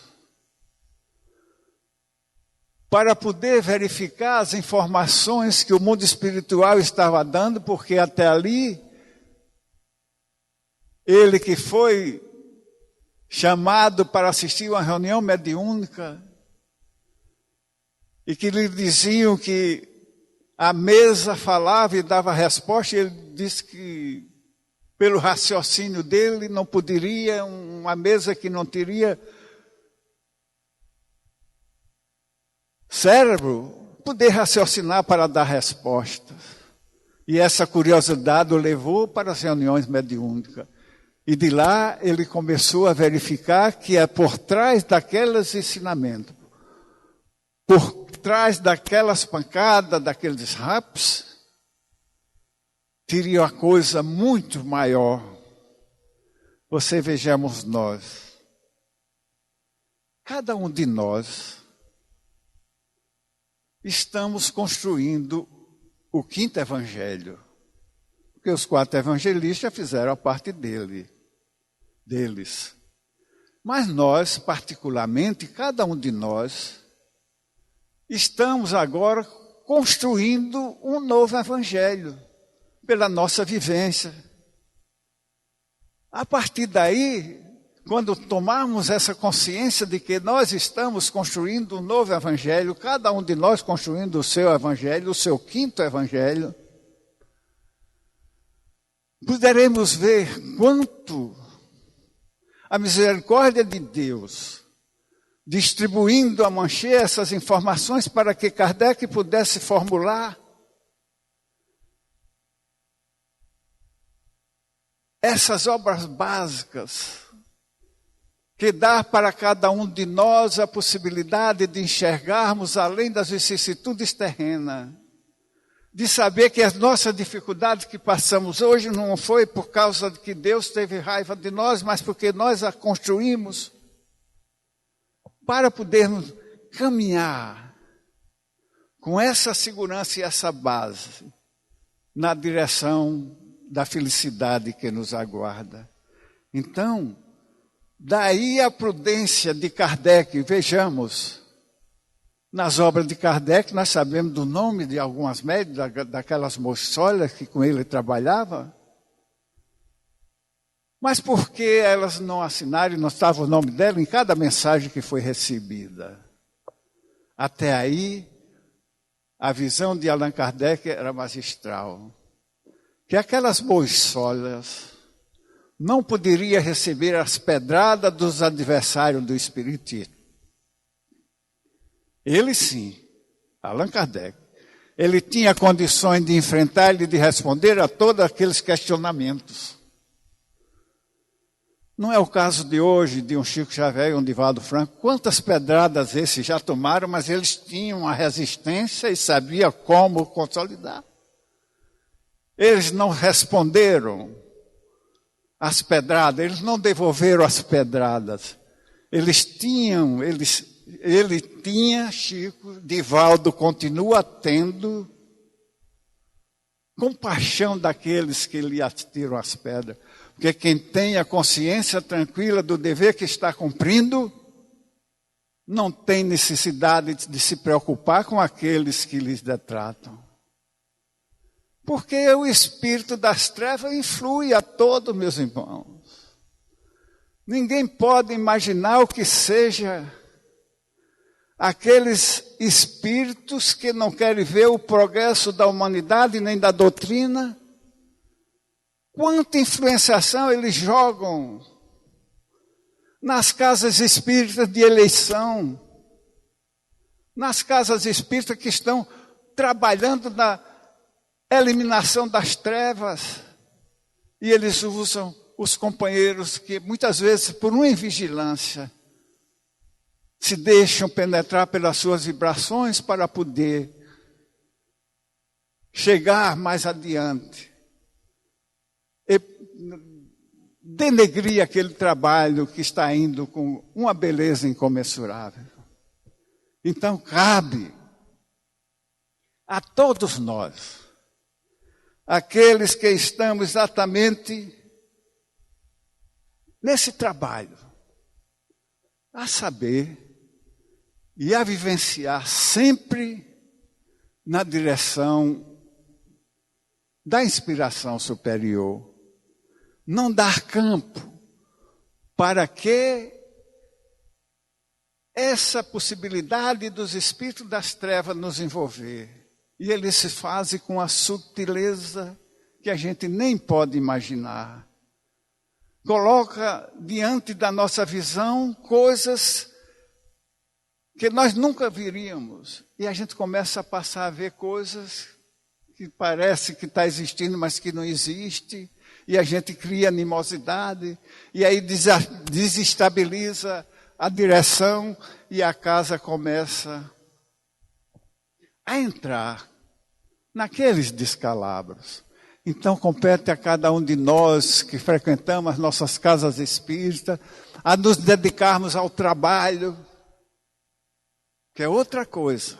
para poder verificar as informações que o mundo espiritual estava dando, porque até ali, ele que foi chamado para assistir uma reunião mediúnica, e que lhe diziam que a mesa falava e dava resposta, e ele disse que, pelo raciocínio dele, não poderia, uma mesa que não teria cérebro, poder raciocinar para dar respostas. E essa curiosidade o levou para as reuniões mediúnicas. E de lá ele começou a verificar que é por trás daqueles ensinamentos, por trás daquelas pancadas, daqueles raps, teria uma coisa muito maior. Você vejamos nós. Cada um de nós estamos construindo o quinto evangelho. Porque os 4 evangelistas fizeram a parte deles. Mas nós, particularmente, cada um de nós, estamos agora construindo um novo evangelho, pela nossa vivência. A partir daí, quando tomarmos essa consciência de que nós estamos construindo um novo evangelho, cada um de nós construindo o seu evangelho, o seu quinto evangelho, poderemos ver quanto a misericórdia de Deus, distribuindo a Manchê essas informações para que Kardec pudesse formular essas obras básicas, que dá para cada um de nós a possibilidade de enxergarmos além das vicissitudes terrenas, de saber que as nossas dificuldades que passamos hoje não foi por causa de que Deus teve raiva de nós, mas porque nós a construímos para podermos caminhar com essa segurança e essa base na direção da felicidade que nos aguarda. Então, daí a prudência de Kardec. Vejamos, nas obras de Kardec, nós sabemos do nome de algumas médias, daquelas moçolas que com ele trabalhava. Mas por que elas não assinaram e não estava o nome dela em cada mensagem que foi recebida? Até aí, a visão de Allan Kardec era magistral. Que aquelas moçolas não poderiam receber as pedradas dos adversários do espiritismo. Ele sim, Allan Kardec, ele tinha condições de enfrentar e de responder a todos aqueles questionamentos. Não é o caso de hoje, de um Chico Xavier e um Divaldo Franco. Quantas pedradas esses já tomaram, mas eles tinham a resistência e sabiam como consolidar. Eles não responderam as pedradas, eles não devolveram as pedradas. Ele tinha, Chico, Divaldo continua tendo compaixão daqueles que lhe atiram as pedras. Porque quem tem a consciência tranquila do dever que está cumprindo, não tem necessidade de se preocupar com aqueles que lhes detratam. Porque o espírito das trevas influi a todos, meus irmãos. Ninguém pode imaginar o que seja aqueles espíritos que não querem ver o progresso da humanidade nem da doutrina. Quanta influenciação eles jogam nas casas espíritas de eleição, nas casas espíritas que estão trabalhando eliminação das trevas. E eles usam os companheiros que muitas vezes, por uma invigilância, se deixam penetrar pelas suas vibrações para poder chegar mais adiante. E denegrir aquele trabalho que está indo com uma beleza incomensurável. Então, cabe a todos nós, aqueles que estamos exatamente nesse trabalho, a saber e a vivenciar sempre na direção da inspiração superior. Não dar campo para que essa possibilidade dos espíritos das trevas nos envolver. E eles se fazem com a sutileza que a gente nem pode imaginar. Coloca diante da nossa visão coisas que nós nunca viríamos. E a gente começa a passar a ver coisas que parece que está existindo, mas que não existe. E a gente cria animosidade. E aí desestabiliza a direção. E a casa começa a entrar naqueles descalabros. Então, compete a cada um de nós que frequentamos as nossas casas espíritas, a nos dedicarmos ao trabalho, que é outra coisa,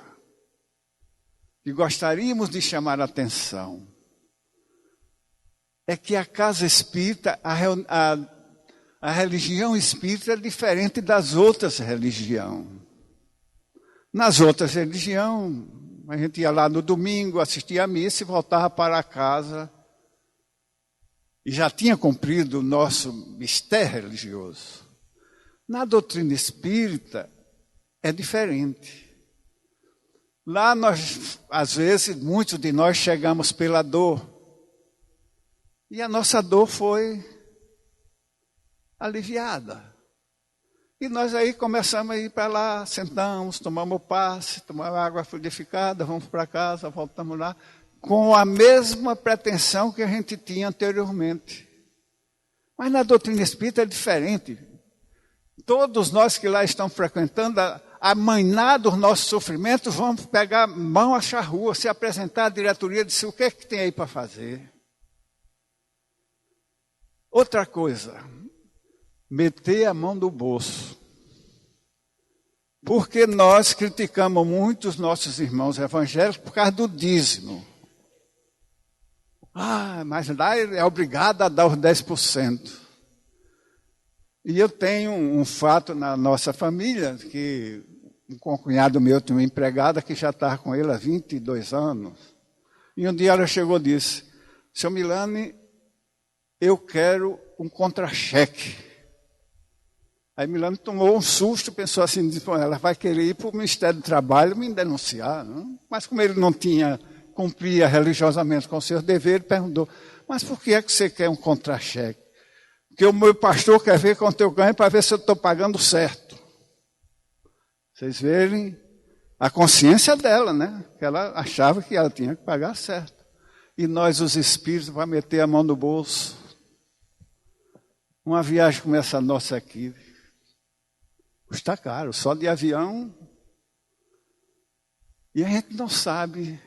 que gostaríamos de chamar a atenção. É que a casa espírita, a religião espírita é diferente das outras religiões. Nas outras religiões, a gente ia lá no domingo, assistia a missa e voltava para casa. E já tinha cumprido o nosso mistério religioso. Na doutrina espírita é diferente. Lá nós, às vezes, muitos de nós chegamos pela dor. E a nossa dor foi aliviada. E nós aí começamos a ir para lá, sentamos, tomamos passe, tomamos água fluidificada, vamos para casa, voltamos lá, com a mesma pretensão que a gente tinha anteriormente. Mas na doutrina espírita é diferente. Todos nós que lá estamos frequentando, a manhã dos nossos sofrimentos, vamos pegar mão a charrua, se apresentar à diretoria e dizer o que é que tem aí para fazer. Outra coisa, meter a mão no bolso. Porque nós criticamos muito os nossos irmãos evangélicos por causa do dízimo. Mas lá é obrigado a dar os 10%. E eu tenho um fato na nossa família, que um concunhado meu tinha uma empregada que já estava com ele há 22 anos. E um dia ela chegou e disse, seu Milani, eu quero um contra-cheque. Aí Milani tomou um susto, pensou assim, disse, ela vai querer ir para o Ministério do Trabalho me denunciar. Não? Mas como ele não cumpria religiosamente com seus deveres, perguntou, mas por que é que você quer um contra-cheque? Porque o meu pastor quer ver quanto eu ganho para ver se eu estou pagando certo. Vocês verem a consciência dela, né? Que ela achava que ela tinha que pagar certo. E nós, os espíritos, vamos meter a mão no bolso. Uma viagem como essa nossa aqui, custa caro, só de avião. E a gente não sabe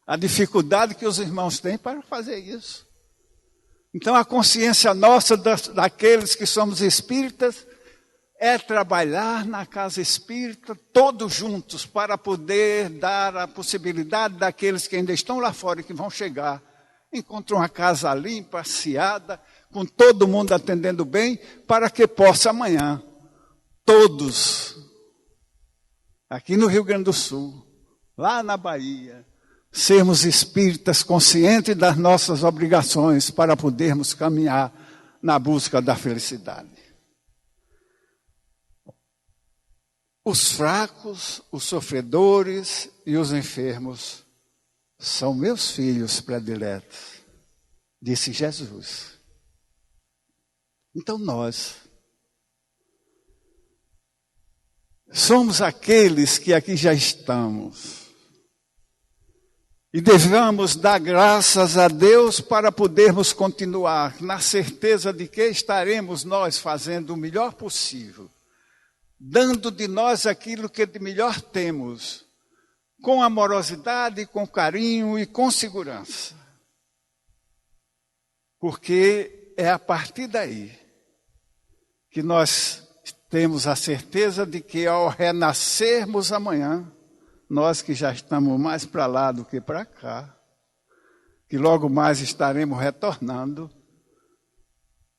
a dificuldade que os irmãos têm para fazer isso. Então a consciência nossa, daqueles que somos espíritas, é trabalhar na casa espírita, todos juntos, para poder dar a possibilidade daqueles que ainda estão lá fora e que vão chegar, encontrar uma casa limpa, asseada, com todo mundo atendendo bem, para que possa amanhã, todos, aqui no Rio Grande do Sul, lá na Bahia, sermos espíritas conscientes das nossas obrigações para podermos caminhar na busca da felicidade. Os fracos, os sofredores e os enfermos são meus filhos prediletos, disse Jesus. Então nós somos aqueles que aqui já estamos, E devemos dar graças a Deus para podermos continuar, na certeza de que estaremos nós fazendo o melhor possível, dando de nós aquilo que de melhor temos, com amorosidade, com carinho e com segurança. Porque é a partir daí que nós temos a certeza de que ao renascermos amanhã, nós que já estamos mais para lá do que para cá, que logo mais estaremos retornando,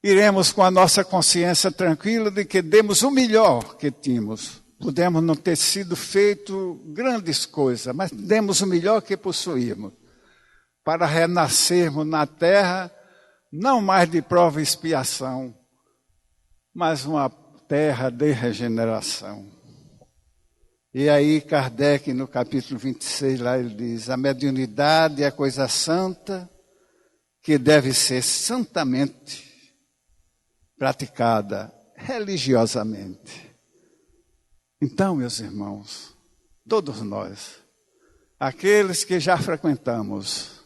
iremos com a nossa consciência tranquila de que demos o melhor que tínhamos. Podemos não ter sido feito grandes coisas, mas demos o melhor que possuímos, para renascermos na terra, não mais de prova e expiação, mas uma terra de regeneração. E aí Kardec, no capítulo 26, lá ele diz, a mediunidade é coisa santa que deve ser santamente praticada religiosamente. Então, meus irmãos, todos nós, aqueles que já frequentamos,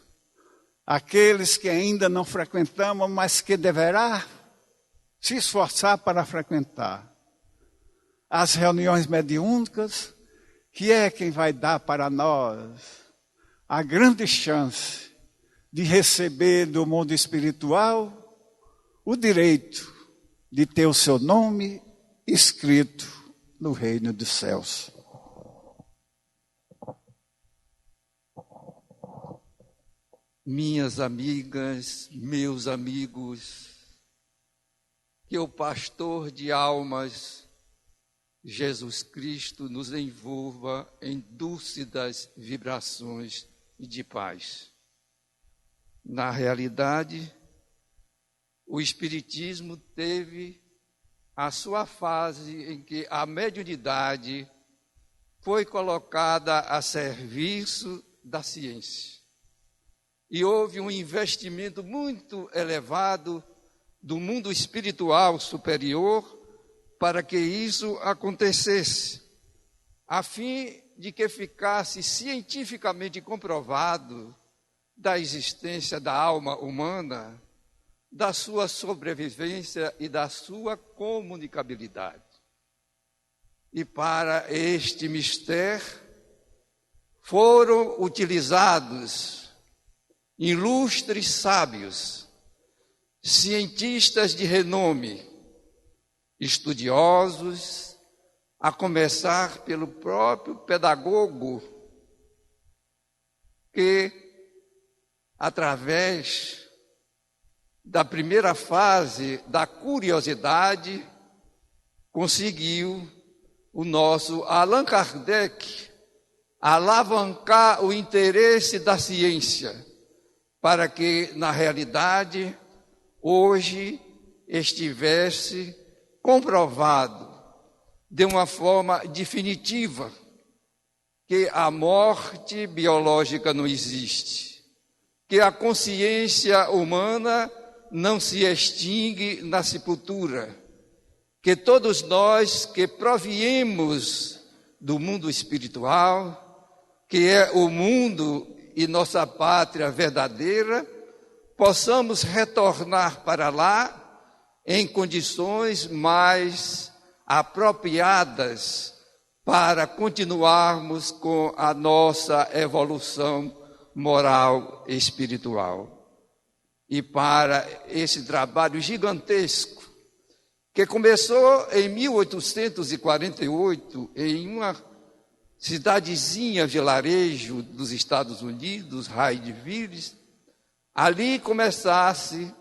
aqueles que ainda não frequentamos, mas que deverá se esforçar para frequentar as reuniões mediúnicas, que é quem vai dar para nós a grande chance de receber do mundo espiritual o direito de ter o seu nome escrito no reino dos céus. Minhas amigas, meus amigos, que o pastor de almas, Jesus Cristo, nos envolva em dúlcidas vibrações de paz. Na realidade, o Espiritismo teve a sua fase em que a mediunidade foi colocada a serviço da ciência. E houve um investimento muito elevado do mundo espiritual superior para que isso acontecesse, a fim de que ficasse cientificamente comprovado da existência da alma humana, da sua sobrevivência e da sua comunicabilidade. E para este mistério foram utilizados ilustres sábios, cientistas de renome, estudiosos, a começar pelo próprio pedagogo, que, através da primeira fase da curiosidade, conseguiu o nosso Allan Kardec alavancar o interesse da ciência, para que, na realidade, hoje estivesse comprovado de uma forma definitiva que a morte biológica não existe, que a consciência humana não se extingue na sepultura, que todos nós que proviemos do mundo espiritual, que é o mundo e nossa pátria verdadeira, possamos retornar para lá em condições mais apropriadas para continuarmos com a nossa evolução moral e espiritual. E para esse trabalho gigantesco, que começou em 1848, em uma cidadezinha, vilarejo dos Estados Unidos, Hyattsville, ali começasse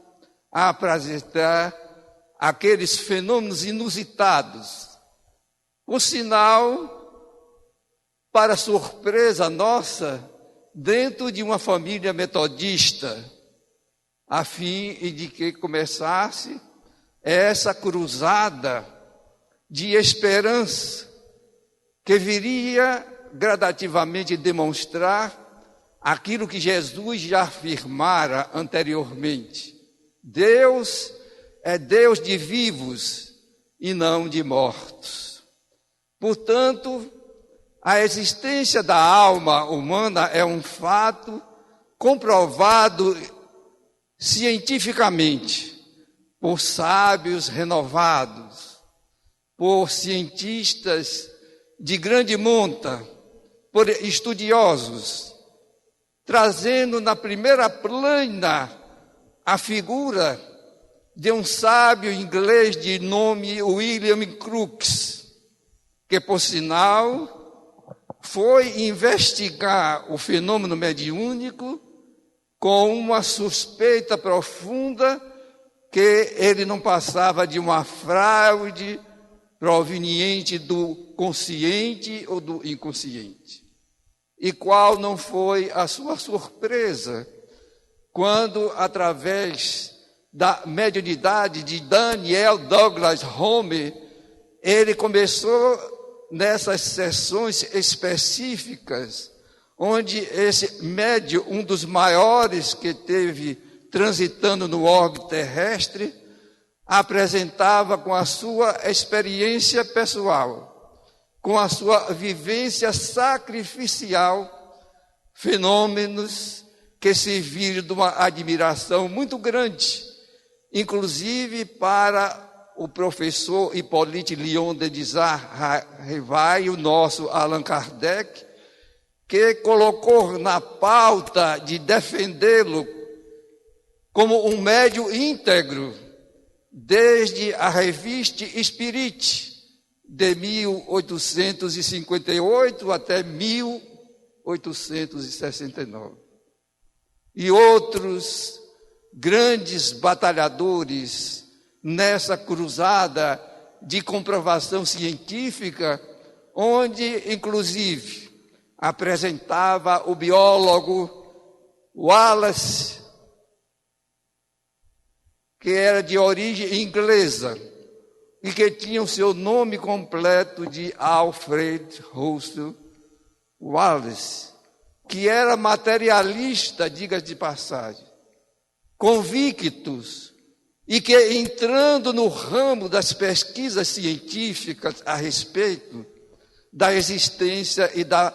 a apresentar aqueles fenômenos inusitados, o sinal, para surpresa nossa, dentro de uma família metodista, a fim de que começasse essa cruzada de esperança, que viria gradativamente demonstrar aquilo que Jesus já afirmara anteriormente. Deus é Deus de vivos e não de mortos. Portanto, A existência da alma humana é um fato comprovado cientificamente por sábios renovados, por cientistas de grande monta, por estudiosos, trazendo na primeira plana a figura de um sábio inglês de nome William Crookes, que, por sinal, foi investigar o fenômeno mediúnico com uma suspeita profunda que ele não passava de uma fraude proveniente do consciente ou do inconsciente. E qual não foi a sua surpresa quando, através da mediunidade de Daniel Douglas Home, ele começou nessas sessões específicas, onde esse médium, um dos maiores que teve transitando no orbe terrestre, apresentava com a sua experiência pessoal, com a sua vivência sacrificial, fenômenos que serviram de uma admiração muito grande, inclusive para o professor Hippolyte Léon de Désart-Rivail, o nosso Allan Kardec, que colocou na pauta de defendê-lo como um médium íntegro, desde a revista Spirit, de 1858 até 1869. E outros grandes batalhadores nessa cruzada de comprovação científica, onde, inclusive, apresentava o biólogo Wallace, que era de origem inglesa e que tinha o seu nome completo de Alfred Russel Wallace, que era materialista, diga de passagem, convictos, e que, entrando no ramo das pesquisas científicas a respeito da existência e da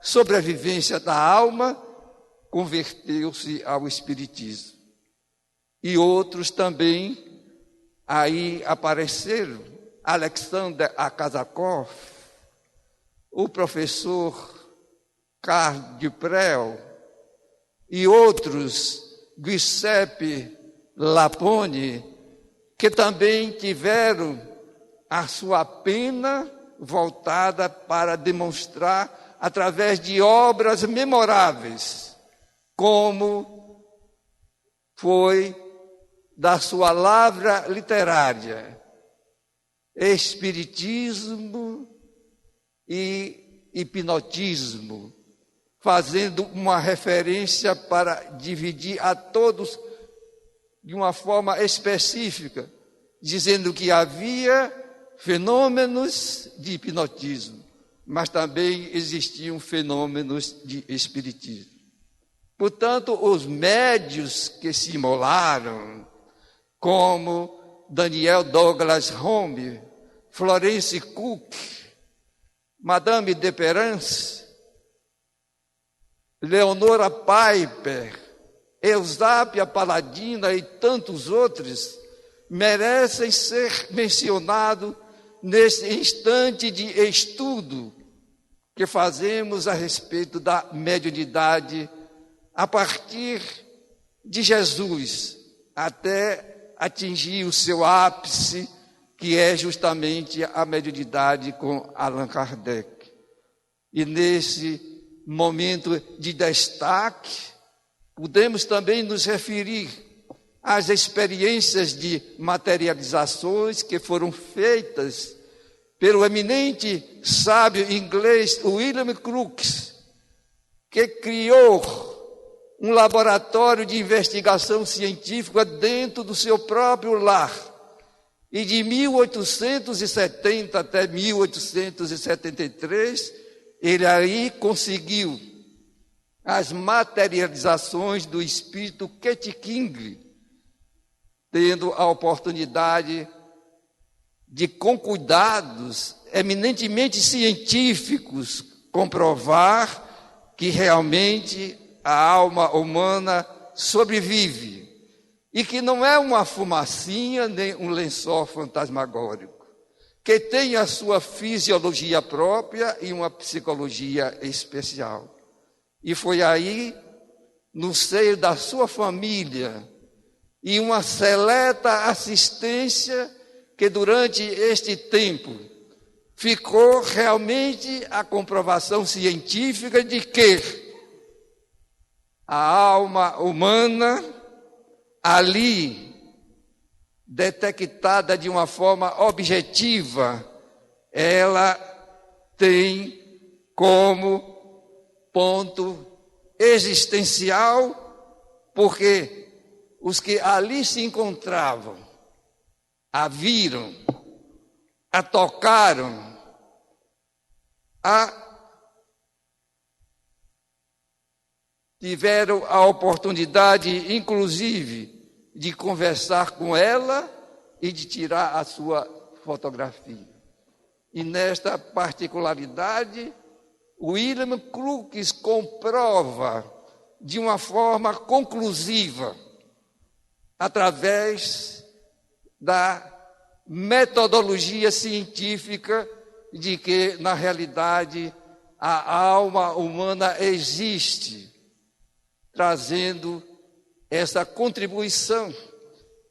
sobrevivência da alma, converteu-se ao espiritismo. E outros também aí apareceram, Alexander Akazakov, o professor Carl Duprel e outros, Giuseppe Lapone, que também tiveram a sua pena voltada para demonstrar, através de obras memoráveis, como foi da sua lavra literária, espiritismo e hipnotismo, fazendo uma referência para dividir a todos de uma forma específica, dizendo que havia fenômenos de hipnotismo, mas também existiam fenômenos de espiritismo. Portanto, os médios que se imolaram, como Daniel Douglas Home, Florence Cook, Madame de Perance, Leonora Piper, Eusápia Paladina e tantos outros, merecem ser mencionados nesse instante de estudo que fazemos a respeito da mediunidade a partir de Jesus até atingir o seu ápice, que é justamente a mediunidade com Allan Kardec. E nesse momento de destaque, podemos também nos referir às experiências de materializações que foram feitas pelo eminente sábio inglês William Crookes, que criou um laboratório de investigação científica dentro do seu próprio lar. E de 1870 até 1873, ele aí conseguiu as materializações do espírito Ket Kingsley, tendo a oportunidade de, com cuidados eminentemente científicos, comprovar que realmente a alma humana sobrevive e que não é uma fumacinha nem um lençol fantasmagórico, que tem a sua fisiologia própria e uma psicologia especial. E foi aí, no seio da sua família e uma seleta assistência, que durante este tempo ficou realmente a comprovação científica de que a alma humana, ali, detectada de uma forma objetiva, ela tem como ponto existencial, porque os que ali se encontravam, a viram, a tocaram, tiveram a oportunidade, inclusive, de conversar com ela e de tirar a sua fotografia. E nesta particularidade, William Crookes comprova de uma forma conclusiva, através da metodologia científica, de que, na realidade, a alma humana existe, trazendo essa contribuição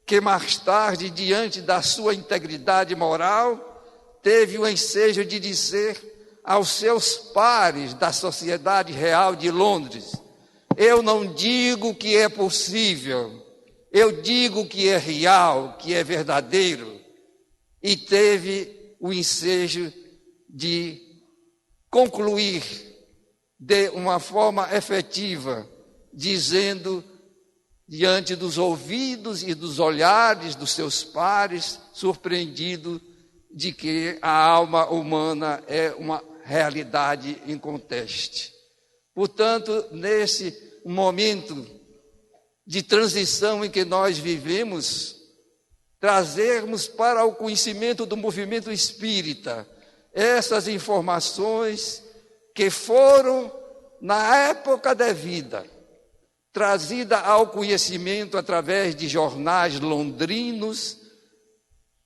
que mais tarde, diante da sua integridade moral, teve o ensejo de dizer aos seus pares da Sociedade Real de Londres: eu não digo que é possível, eu digo que é real, que é verdadeiro. E teve o ensejo de concluir de uma forma efetiva, dizendo, diante dos ouvidos e dos olhares dos seus pares, surpreendido de que a alma humana é uma realidade inconteste. Portanto, nesse momento de transição em que nós vivemos, trazermos para o conhecimento do movimento espírita essas informações que foram, na época devida, trazida ao conhecimento através de jornais londrinos,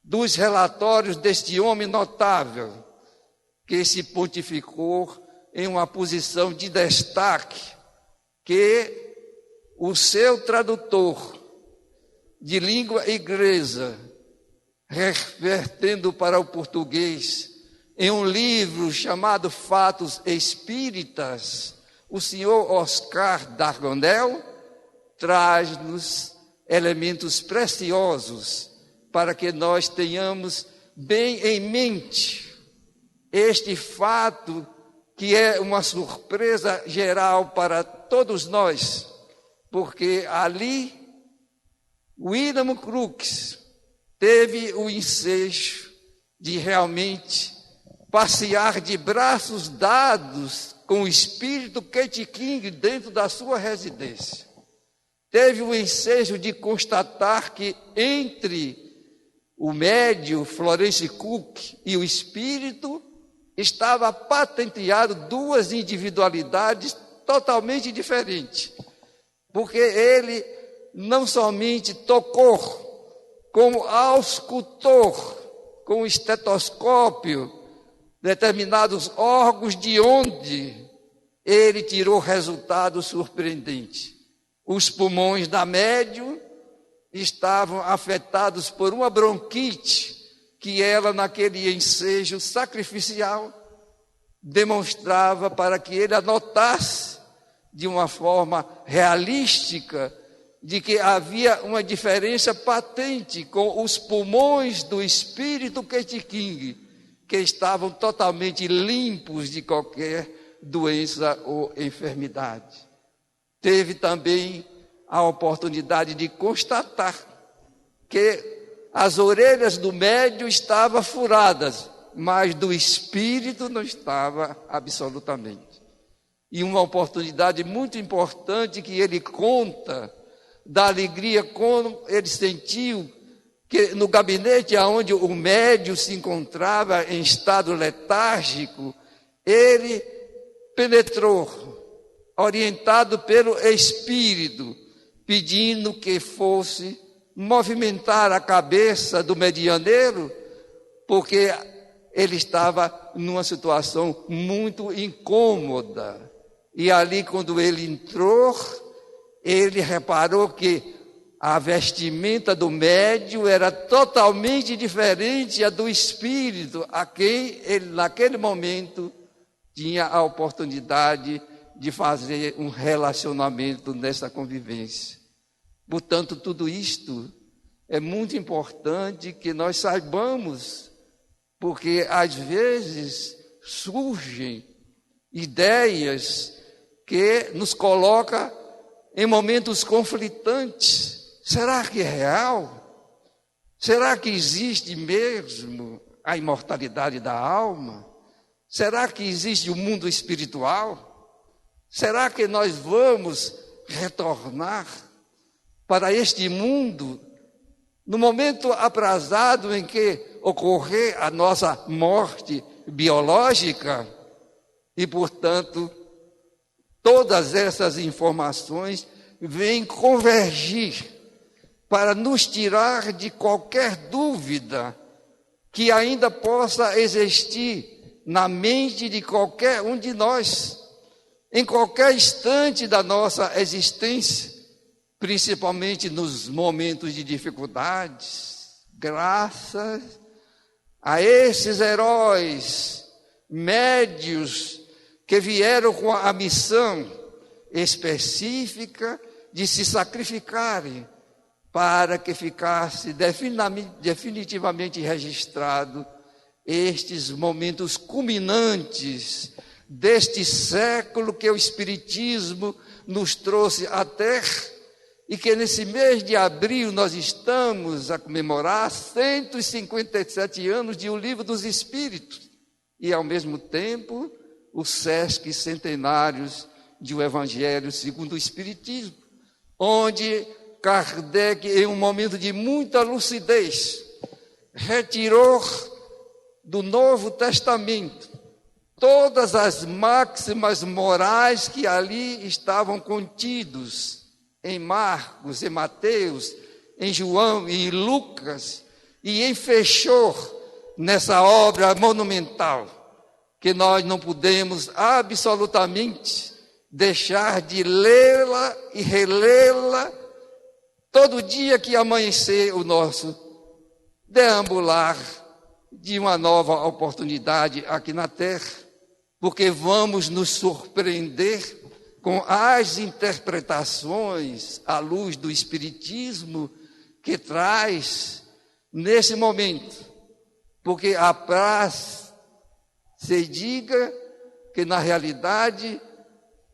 dos relatórios deste homem notável, que se pontificou em uma posição de destaque, que o seu tradutor de língua inglesa, revertendo para o português, em um livro chamado Fatos Espíritas, o senhor Oscar Dargonel traz-nos elementos preciosos para que nós tenhamos bem em mente este fato, que é uma surpresa geral para todos nós, porque ali William Crookes teve o ensejo de realmente passear de braços dados com o espírito Kate King dentro da sua residência. Teve o ensejo de constatar que entre o médium Florence Cook e o espírito estava patenteado duas individualidades totalmente diferentes, porque ele não somente tocou, como auscultou com o estetoscópio determinados órgãos, de onde ele tirou resultado surpreendente. Os pulmões da médium estavam afetados por uma bronquite que ela, naquele ensejo sacrificial, demonstrava para que ele anotasse de uma forma realística de que havia uma diferença patente com os pulmões do espírito Kate King, que estavam totalmente limpos de qualquer doença ou enfermidade. Teve também a oportunidade de constatar que as orelhas do médium estavam furadas, mas do espírito não estava absolutamente. E uma oportunidade muito importante que ele conta da alegria como ele sentiu que no gabinete onde o médium se encontrava em estado letárgico, ele penetrou, orientado pelo Espírito, pedindo que fosse movimentar a cabeça do medianeiro, porque ele estava numa situação muito incômoda. E ali, quando ele entrou, ele reparou que a vestimenta do médium era totalmente diferente da do espírito, a quem ele, naquele momento, tinha a oportunidade de fazer um relacionamento nessa convivência. Portanto, tudo isto é muito importante que nós saibamos, porque às vezes surgem ideias que nos colocam em momentos conflitantes. Será que é real? Será que existe mesmo a imortalidade da alma? Será que existe o mundo espiritual? Será que nós vamos retornar para este mundo no momento aprazado em que ocorrer a nossa morte biológica? E, portanto, todas essas informações vêm convergir para nos tirar de qualquer dúvida que ainda possa existir na mente de qualquer um de nós, em qualquer instante da nossa existência, principalmente nos momentos de dificuldades. Graças a esses heróis, médios, que vieram com a missão específica de se sacrificarem para que ficasse definitivamente registrado estes momentos culminantes deste século que o Espiritismo nos trouxe à Terra, e que nesse mês de abril nós estamos a comemorar 157 anos de O Livro dos Espíritos, e ao mesmo tempo os Sesc centenários de O Evangelho segundo o Espiritismo, onde Kardec, em um momento de muita lucidez, retirou do Novo Testamento todas as máximas morais que ali estavam contidos em Marcos, em Mateus, em João e em Lucas, e fechou nessa obra monumental, que nós não podemos absolutamente deixar de lê-la e relê-la todo dia que amanhecer o nosso deambular de uma nova oportunidade aqui na Terra, porque vamos nos surpreender com as interpretações à luz do Espiritismo que traz nesse momento, porque apraz se diga que na realidade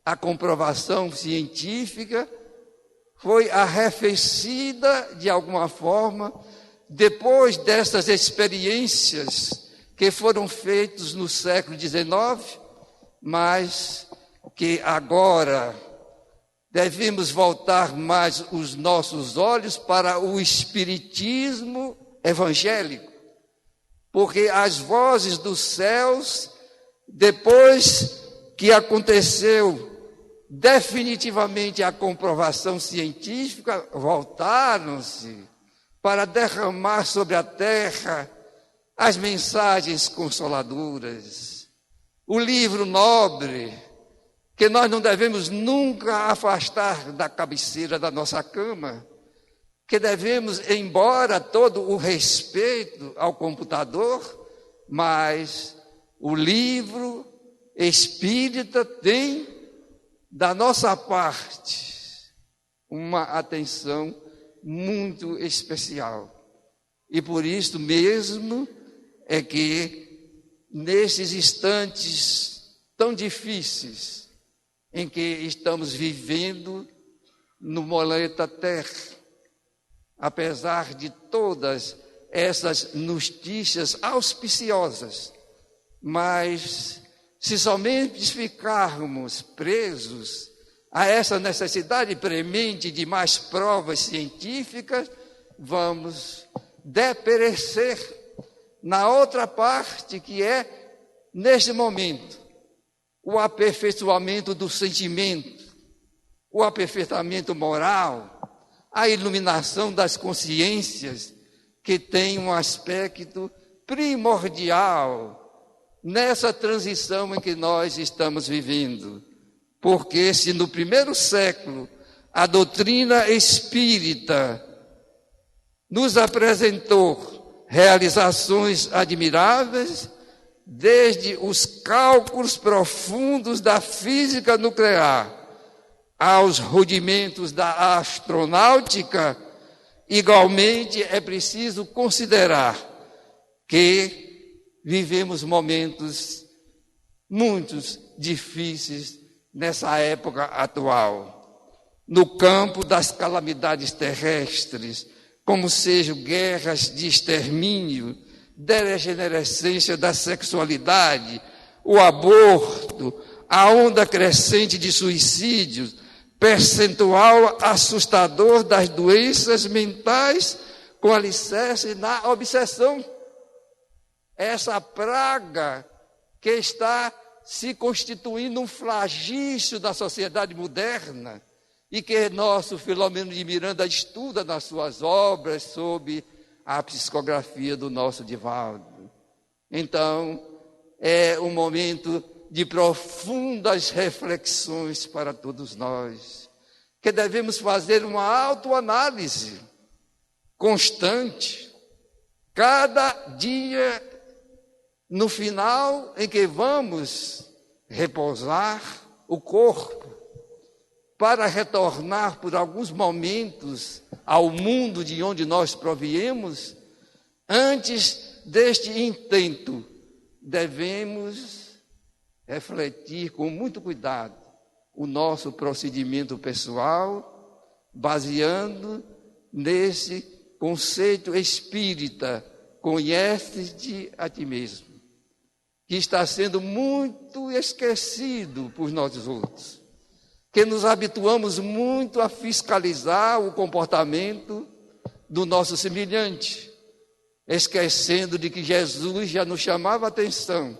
a comprovação científica foi arrefecida de alguma forma depois dessas experiências que foram feitas no século XIX, mas que agora devemos voltar mais os nossos olhos para o Espiritismo evangélico, porque as vozes dos céus, depois que aconteceu definitivamente a comprovação científica, voltaram-se para derramar sobre a terra as mensagens consoladoras, o livro nobre, que nós não devemos nunca afastar da cabeceira da nossa cama, que devemos, embora todo o respeito ao computador, mas o livro espírita tem da nossa parte uma atenção muito especial. E por isso mesmo é que nesses instantes tão difíceis em que estamos vivendo no planeta Terra, apesar de todas essas notícias auspiciosas, mas se somente ficarmos presos a essa necessidade premente de mais provas científicas, vamos deperecer na outra parte, que é, neste momento, o aperfeiçoamento do sentimento, o aperfeiçoamento moral, a iluminação das consciências, que tem um aspecto primordial nessa transição em que nós estamos vivendo. Porque se no primeiro século a doutrina espírita nos apresentou realizações admiráveis, desde os cálculos profundos da física nuclear aos rudimentos da astronáutica, igualmente é preciso considerar que vivemos momentos muito difíceis nessa época atual. No campo das calamidades terrestres, como sejam guerras de extermínio, degenerescência da sexualidade, o aborto, a onda crescente de suicídios, percentual assustador das doenças mentais com alicerce na obsessão. Essa praga que está se constituindo um flagício da sociedade moderna e que nosso Filomeno de Miranda estuda nas suas obras sob a psicografia do nosso Divaldo. Então, é um momento de profundas reflexões para todos nós, que devemos fazer uma autoanálise constante, cada dia, no final em que vamos repousar o corpo, para retornar por alguns momentos ao mundo de onde nós proviemos, antes deste intento, devemos refletir com muito cuidado o nosso procedimento pessoal, baseando nesse conceito espírita, conhece-te a ti mesmo, que está sendo muito esquecido por nós outros, que nos habituamos muito a fiscalizar o comportamento do nosso semelhante, esquecendo de que Jesus já nos chamava a atenção,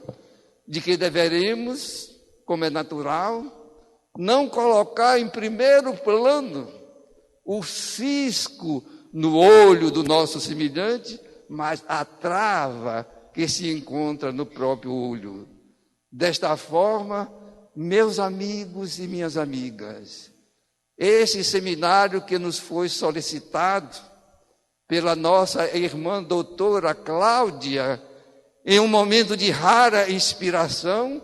de que deveremos, como é natural, não colocar em primeiro plano o cisco no olho do nosso semelhante, mas a trava que se encontra no próprio olho. Desta forma, meus amigos e minhas amigas, esse seminário que nos foi solicitado pela nossa irmã doutora Cláudia, em um momento de rara inspiração,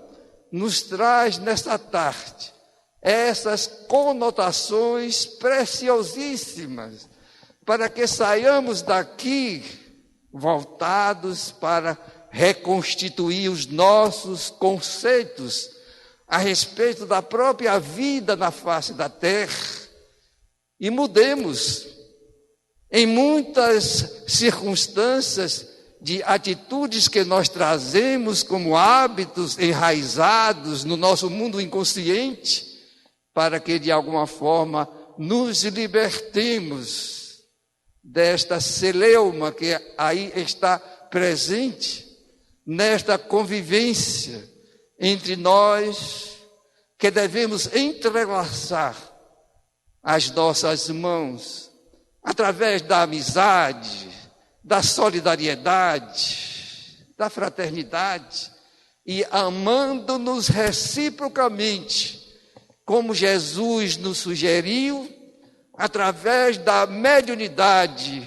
nos traz nesta tarde essas conotações preciosíssimas, para que saiamos daqui voltados para reconstituir os nossos conceitos a respeito da própria vida na face da terra e mudemos em muitas circunstâncias de atitudes que nós trazemos como hábitos enraizados no nosso mundo inconsciente, para que de alguma forma nos libertemos desta celeuma que aí está presente, nesta convivência entre nós, que devemos entrelaçar as nossas mãos através da amizade, da solidariedade, da fraternidade e amando-nos reciprocamente, como Jesus nos sugeriu, através da mediunidade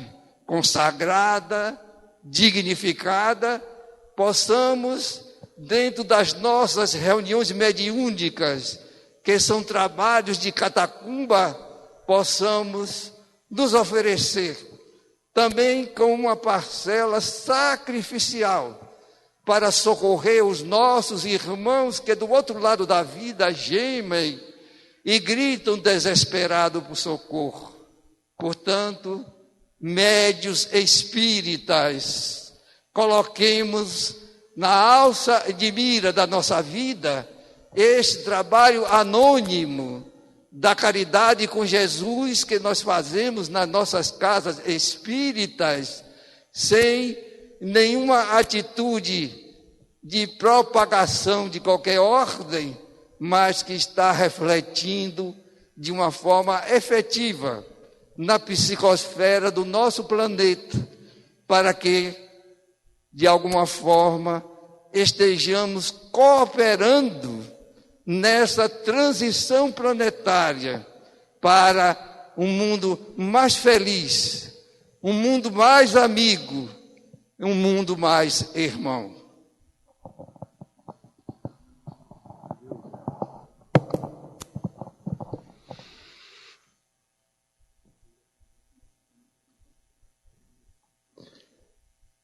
consagrada, dignificada, possamos, dentro das nossas reuniões mediúnicas, que são trabalhos de catacumba, possamos nos oferecer também com uma parcela sacrificial para socorrer os nossos irmãos que do outro lado da vida gemem e gritam desesperado por socorro. Portanto, médios espíritas, coloquemos na alça de mira da nossa vida este trabalho anônimo da caridade com Jesus que nós fazemos nas nossas casas espíritas, sem nenhuma atitude de propagação de qualquer ordem, mas que está refletindo de uma forma efetiva na psicosfera do nosso planeta, para que, de alguma forma, estejamos cooperando nessa transição planetária para um mundo mais feliz, um mundo mais amigo, um mundo mais irmão.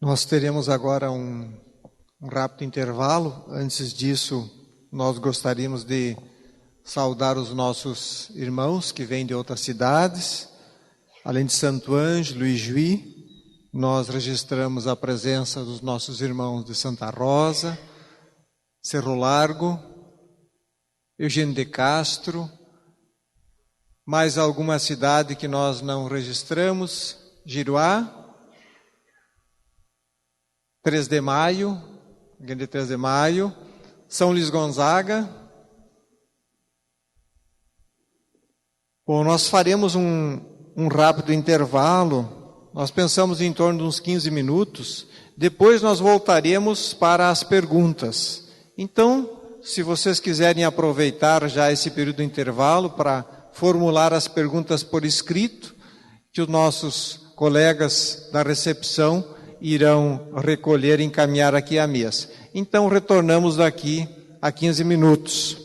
Nós teremos agora um rápido intervalo. Antes disso, nós gostaríamos de saudar os nossos irmãos que vêm de outras cidades. Além de Santo Ângelo e Juí, nós registramos a presença dos nossos irmãos de Santa Rosa, Cerro Largo, Eugênio de Castro, mais alguma cidade que nós não registramos, Giruá, 3 de Maio, alguém de 3 de Maio, São Luís Gonzaga. Bom, nós faremos um rápido intervalo, nós pensamos em torno de uns 15 minutos, depois nós voltaremos para as perguntas. Então, se vocês quiserem aproveitar já esse período de intervalo para formular as perguntas por escrito, que os nossos colegas da recepção irão recolher e encaminhar aqui à mesa. Então, retornamos daqui a 15 minutos.